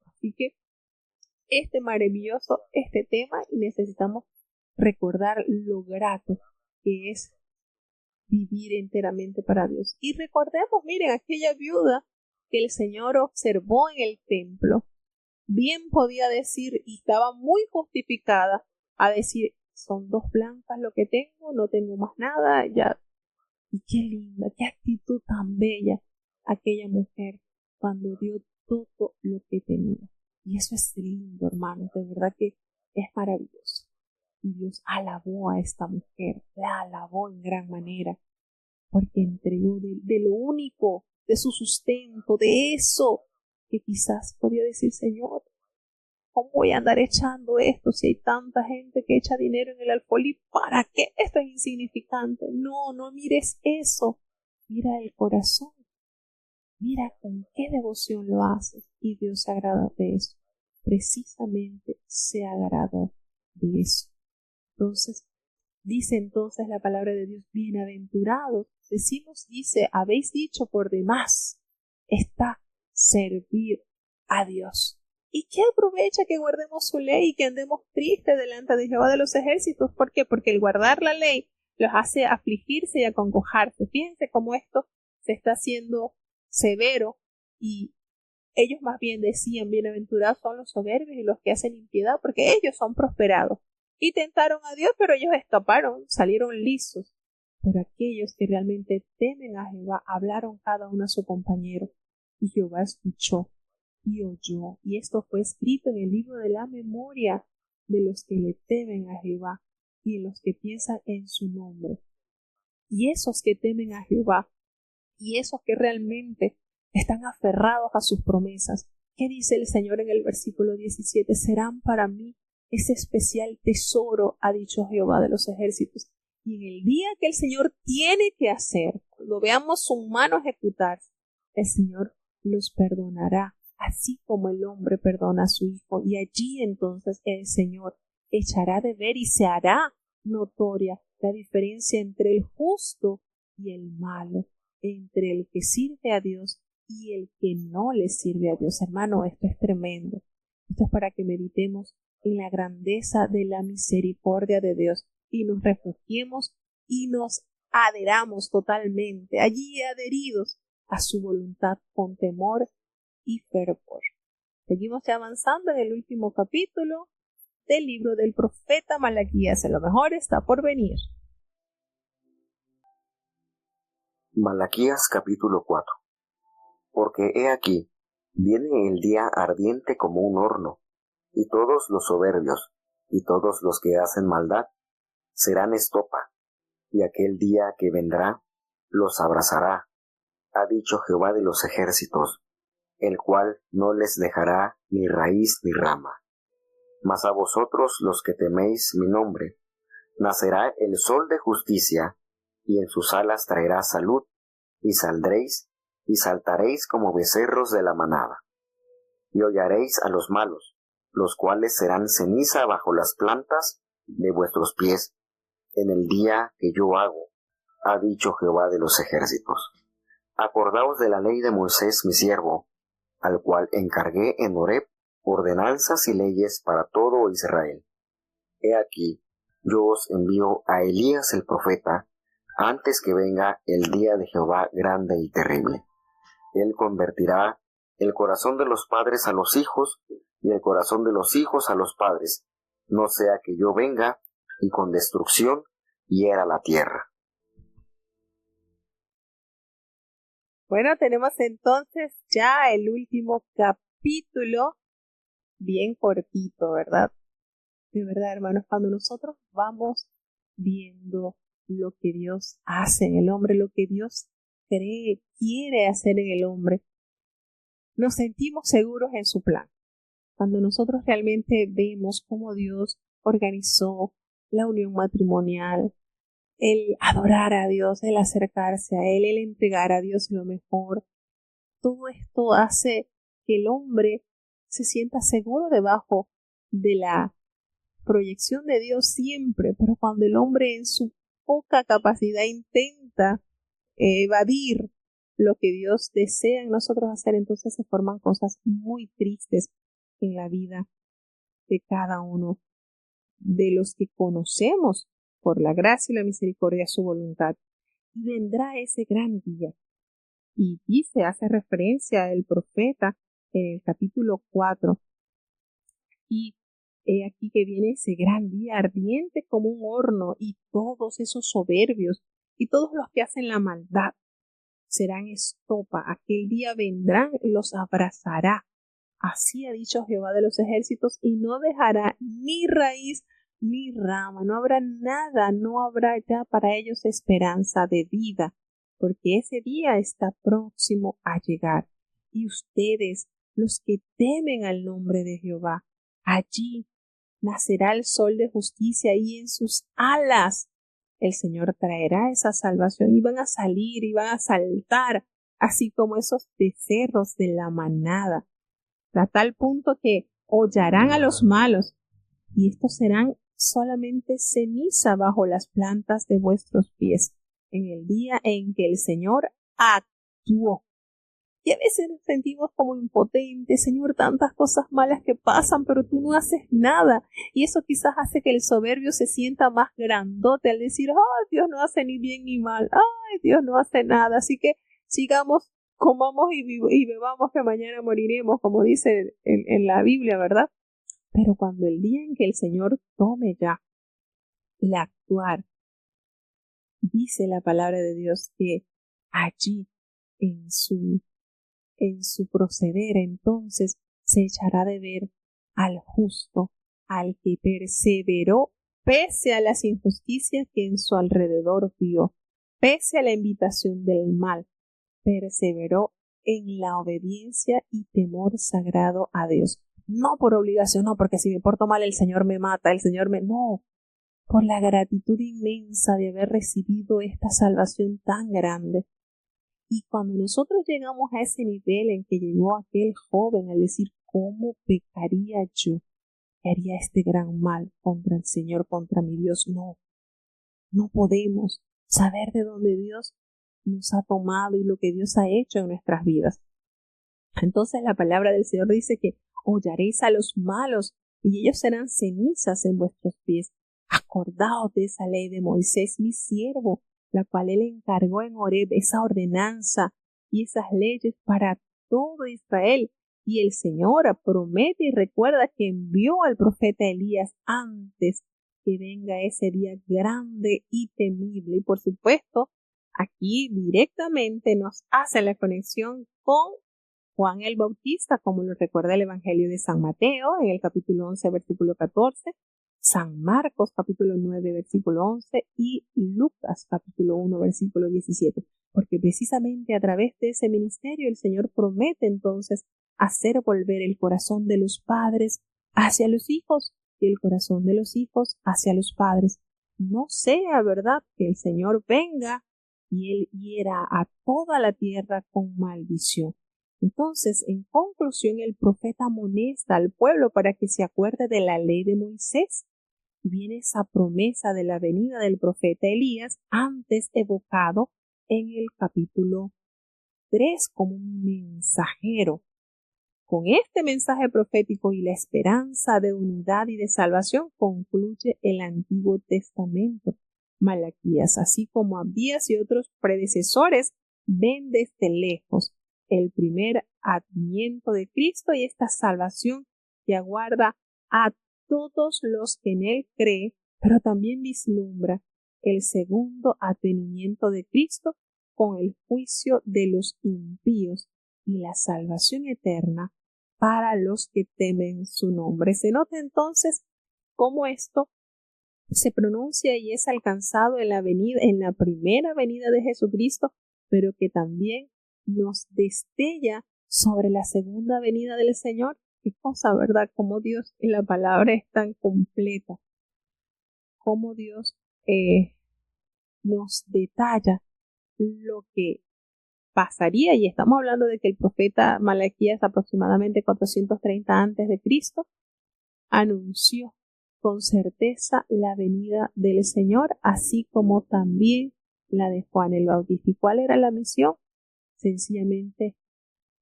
Así que maravilloso este tema, y necesitamos recordar lo grato que es vivir enteramente para Dios. Y recordemos, miren, aquella viuda que el Señor observó en el templo, bien podía decir, y estaba muy justificada a decir, son 2 blancas lo que tengo, no tengo más nada, ya. Y qué linda, qué actitud tan bella aquella mujer cuando dio todo lo que tenía. Y eso es lindo, hermanos, de verdad que es maravilloso. Y Dios alabó a esta mujer, la alabó en gran manera, porque entregó de lo único, de su sustento, de eso que quizás podía decir, Señor, ¿cómo voy a andar echando esto si hay tanta gente que echa dinero en el alfolí? ¿Para qué? Esto es insignificante. No, no mires eso. Mira el corazón. Mira con qué devoción lo haces, y Dios se agrada de eso. Precisamente se agradó de eso. Entonces, dice la palabra de Dios, bienaventurados. Dice, habéis dicho por demás, está servir a Dios. ¿Y qué aprovecha que guardemos su ley y que andemos tristes delante de Jehová de los ejércitos? ¿Por qué? Porque el guardar la ley los hace afligirse y acongojarse. Fíjense cómo esto se está haciendo severo, y ellos más bien decían, bienaventurados son los soberbios y los que hacen impiedad, porque ellos son prosperados. Y tentaron a Dios, pero ellos escaparon, salieron lisos. Pero aquellos que realmente temen a Jehová hablaron cada uno a su compañero, y Jehová escuchó y oyó, y esto fue escrito en el libro de la memoria de los que le temen a Jehová y en los que piensan en su nombre. Y esos que temen a Jehová y esos que realmente están aferrados a sus promesas, ¿qué dice el Señor en el versículo 17? Serán para mí ese especial tesoro, ha dicho Jehová de los ejércitos. Y en el día que el Señor tiene que hacer, cuando veamos su mano ejecutarse, el Señor los perdonará, así como el hombre perdona a su hijo. Y allí entonces el Señor echará de ver y se hará notoria la diferencia entre el justo y el malo, entre el que sirve a Dios y el que no le sirve a Dios. Hermano, esto es tremendo. Esto es para que meditemos en la grandeza de la misericordia de Dios y nos refugiemos y nos adheramos totalmente, allí adheridos a su voluntad con temor y fervor. Seguimos ya avanzando en el último capítulo del libro del profeta Malaquías. Lo mejor está por venir. Malaquías capítulo 4. Porque he aquí, viene el día ardiente como un horno, y todos los soberbios, y todos los que hacen maldad, serán estopa, y aquel día que vendrá, los abrazará, ha dicho Jehová de los ejércitos, el cual no les dejará ni raíz ni rama. Mas a vosotros los que teméis mi nombre, nacerá el sol de justicia, y en sus alas traerá salud, y saldréis, y saltaréis como becerros de la manada. Y hollaréis a los malos, los cuales serán ceniza bajo las plantas de vuestros pies, en el día que yo hago, ha dicho Jehová de los ejércitos. Acordaos de la ley de Moisés mi siervo, al cual encargué en Horeb ordenanzas y leyes para todo Israel. He aquí, yo os envío a Elías el profeta, antes que venga el día de Jehová grande y terrible. Él convertirá el corazón de los padres a los hijos, y el corazón de los hijos a los padres, no sea que yo venga y con destrucción hiera la tierra. Bueno, tenemos entonces ya el último capítulo, bien cortito, ¿verdad? De verdad, hermanos, cuando nosotros vamos viendo lo que Dios hace en el hombre, lo que Dios quiere hacer en el hombre, nos sentimos seguros en su plan. Cuando nosotros realmente vemos cómo Dios organizó la unión matrimonial, el adorar a Dios, el acercarse a Él, el entregar a Dios lo mejor, todo esto hace que el hombre se sienta seguro debajo de la proyección de Dios siempre, pero cuando el hombre en su poca capacidad intenta evadir lo que Dios desea en nosotros hacer, entonces se forman cosas muy tristes en la vida de cada uno de los que conocemos por la gracia y la misericordia su voluntad. Y vendrá ese gran día. Y dice, hace referencia el profeta en el capítulo 4. Y he aquí que viene ese gran día ardiente como un horno, y todos esos soberbios y todos los que hacen la maldad serán estopa. Aquel día vendrán y los abrazará. Así ha dicho Jehová de los ejércitos, y no dejará ni raíz ni rama, no habrá nada, no habrá ya para ellos esperanza de vida, porque ese día está próximo a llegar. Y ustedes, los que temen al nombre de Jehová, allí nacerá el sol de justicia, y en sus alas el Señor traerá esa salvación, y van a salir y van a saltar, así como esos becerros de la manada, a tal punto que hollarán a los malos, y estos serán solamente ceniza bajo las plantas de vuestros pies, en el día en que el Señor actuó. Y a veces nos sentimos como impotentes, Señor, tantas cosas malas que pasan, pero tú no haces nada. Y eso quizás hace que el soberbio se sienta más grandote al decir, ay, Dios no hace ni bien ni mal, ay, Dios no hace nada. Así que sigamos, comamos y bebamos, que mañana moriremos, como dice en la Biblia, ¿verdad? Pero cuando el día en que el Señor tome ya el actuar, dice la palabra de Dios que allí en su proceder, entonces se echará de ver al justo, al que perseveró pese a las injusticias que en su alrededor vio, pese a la invitación del mal, perseveró en la obediencia y temor sagrado a Dios. No por obligación, no, porque si me porto mal el Señor me mata, el Señor me... No, por la gratitud inmensa de haber recibido esta salvación tan grande. Y cuando nosotros llegamos a ese nivel en que llegó aquel joven al decir, ¿cómo pecaría yo? ¿Que haría este gran mal contra el Señor, contra mi Dios? No, no podemos saber de dónde Dios nos ha tomado y lo que Dios ha hecho en nuestras vidas. Entonces la palabra del Señor dice que hollaréis a los malos y ellos serán cenizas en vuestros pies. Acordaos de esa ley de Moisés, mi siervo, la cual él encargó en Horeb, esa ordenanza y esas leyes para todo Israel. Y el Señor promete y recuerda que envió al profeta Elías antes que venga ese día grande y temible. Y por supuesto, aquí directamente nos hace la conexión con Juan el Bautista, como lo recuerda el Evangelio de San Mateo en el capítulo 11, versículo 14, San Marcos capítulo 9, versículo 11 y Lucas capítulo 1, versículo 17, porque precisamente a través de ese ministerio el Señor promete entonces hacer volver el corazón de los padres hacia los hijos y el corazón de los hijos hacia los padres. No sea verdad que el Señor venga y Él hiera a toda la tierra con maldición. Entonces, en conclusión, el profeta amonesta al pueblo para que se acuerde de la ley de Moisés. Viene esa promesa de la venida del profeta Elías antes evocado en el capítulo 3 como un mensajero. Con este mensaje profético y la esperanza de unidad y de salvación concluye el Antiguo Testamento. Malaquías, así como Abdías y otros predecesores, ven desde lejos el primer adviento de Cristo y esta salvación que aguarda a todos los que en él creen, pero también vislumbra el segundo advenimiento de Cristo con el juicio de los impíos y la salvación eterna para los que temen su nombre. Se nota entonces cómo esto se pronuncia y es alcanzado en la primera venida de Jesucristo, pero que también nos destella sobre la segunda venida del Señor. Qué cosa, ¿verdad? Cómo Dios en la palabra es tan completa. Cómo Dios nos detalla lo que pasaría, y estamos hablando de que el profeta Malaquías aproximadamente 430 antes de Cristo anunció con certeza la venida del Señor, así como también la de Juan el Bautista. ¿Y cuál era la misión? Sencillamente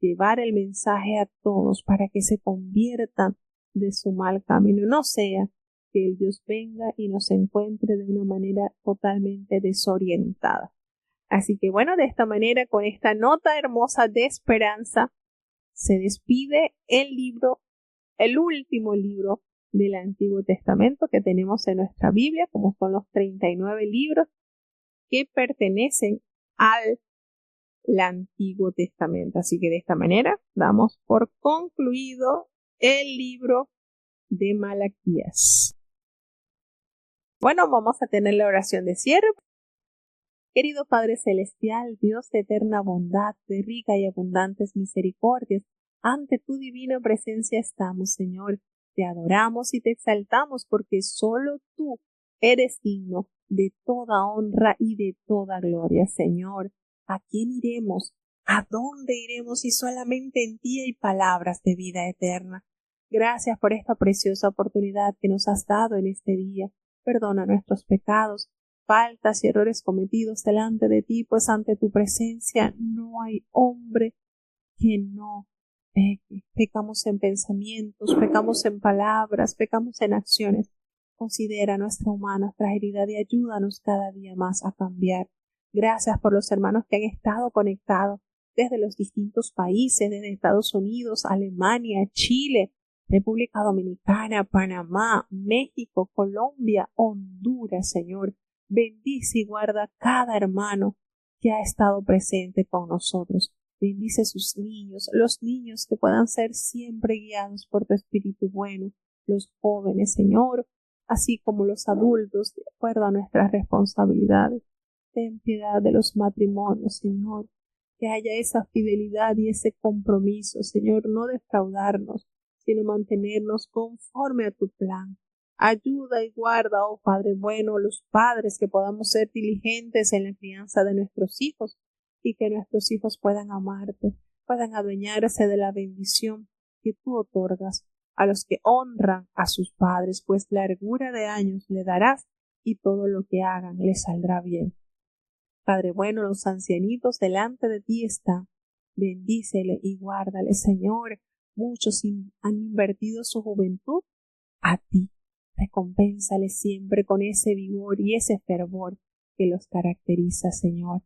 llevar el mensaje a todos para que se conviertan de su mal camino. No sea que el Dios venga y nos encuentre de una manera totalmente desorientada. Así que bueno, de esta manera, con esta nota hermosa de esperanza, se despide el libro, el último libro del Antiguo Testamento que tenemos en nuestra Biblia, como son los 39 libros que pertenecen al Antiguo Testamento. Así que de esta manera damos por concluido el libro de Malaquías. Bueno, vamos a tener la oración de cierre. Querido Padre Celestial, Dios de eterna bondad, de rica y abundantes misericordias, ante tu divina presencia estamos, Señor. Te adoramos y te exaltamos porque solo tú eres digno de toda honra y de toda gloria, Señor. ¿A quién iremos? ¿A dónde iremos si solamente en ti hay palabras de vida eterna? Gracias por esta preciosa oportunidad que nos has dado en este día. Perdona nuestros pecados, faltas y errores cometidos delante de ti, pues ante tu presencia no hay hombre que no peque. Pecamos en pensamientos, pecamos en palabras, pecamos en acciones. Considera nuestra humana fragilidad y ayúdanos cada día más a cambiar. Gracias por los hermanos que han estado conectados desde los distintos países, desde Estados Unidos, Alemania, Chile, República Dominicana, Panamá, México, Colombia, Honduras, Señor. Bendice y guarda cada hermano que ha estado presente con nosotros. Bendice sus niños, los niños que puedan ser siempre guiados por tu Espíritu bueno, los jóvenes, Señor, así como los adultos, de acuerdo a nuestras responsabilidades. Ten piedad de los matrimonios, Señor, que haya esa fidelidad y ese compromiso, Señor, no defraudarnos, sino mantenernos conforme a tu plan. Ayuda y guarda, oh Padre bueno, los padres, que podamos ser diligentes en la crianza de nuestros hijos y que nuestros hijos puedan amarte, puedan adueñarse de la bendición que tú otorgas a los que honran a sus padres, pues largura de años le darás y todo lo que hagan les saldrá bien. Padre bueno, los ancianitos delante de ti están. Bendícele y guárdale, Señor. Muchos han invertido su juventud a ti. Recompénsale siempre con ese vigor y ese fervor que los caracteriza, Señor.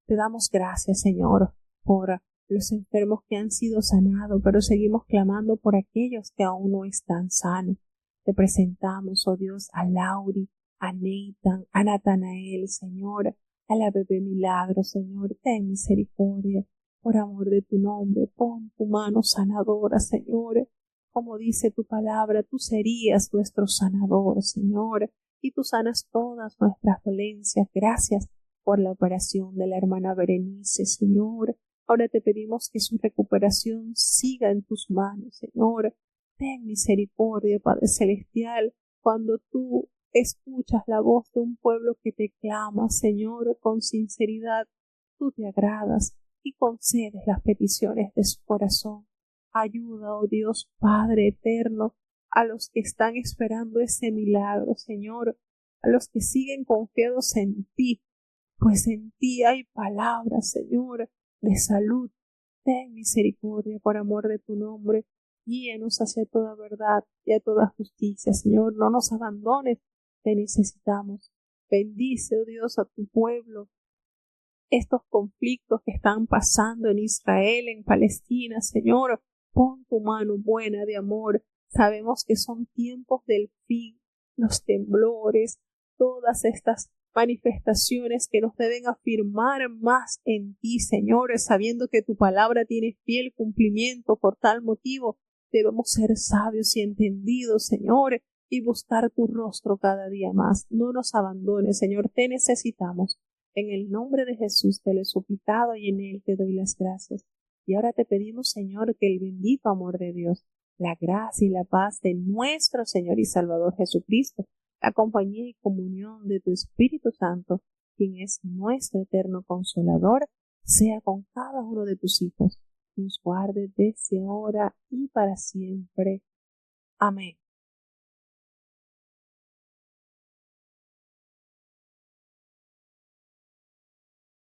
Te damos gracias, Señor, por los enfermos que han sido sanados, pero seguimos clamando por aquellos que aún no están sanos. Te presentamos, oh Dios, a Lauri, a Nathan, a Natanael, Señor, a la bebé Milagro, Señor. Ten misericordia, por amor de tu nombre. Pon tu mano sanadora, Señor. Como dice tu palabra, tú serías nuestro sanador, Señor, y tú sanas todas nuestras dolencias. Gracias por la operación de la hermana Berenice, Señor. Ahora te pedimos que su recuperación siga en tus manos, Señor. Ten misericordia, Padre Celestial, cuando tú escuchas la voz de un pueblo que te clama, Señor, con sinceridad. Tú te agradas y concedes las peticiones de su corazón. Ayuda, oh Dios Padre eterno, a los que están esperando ese milagro, Señor, a los que siguen confiados en ti, pues en ti hay palabras, Señor, de salud. Ten misericordia por amor de tu nombre. Guíanos hacia toda verdad y a toda justicia, Señor. No nos abandones, te necesitamos. Bendice, oh Dios, a tu pueblo. Estos conflictos que están pasando en Israel, en Palestina, Señor, pon tu mano buena de amor. Sabemos que son tiempos del fin, los temblores, todas estas manifestaciones que nos deben afirmar más en ti, Señor, sabiendo que tu palabra tiene fiel cumplimiento. Por tal motivo debemos ser sabios y entendidos, Señor, y buscar tu rostro cada día más. No nos abandones, Señor, te necesitamos. En el nombre de Jesús te lo he suplicado y en él te doy las gracias. Y ahora te pedimos, Señor, que el bendito amor de Dios, la gracia y la paz de nuestro Señor y Salvador Jesucristo, la compañía y comunión de tu Espíritu Santo, quien es nuestro eterno Consolador, sea con cada uno de tus hijos, nos guarde desde ahora y para siempre. Amén.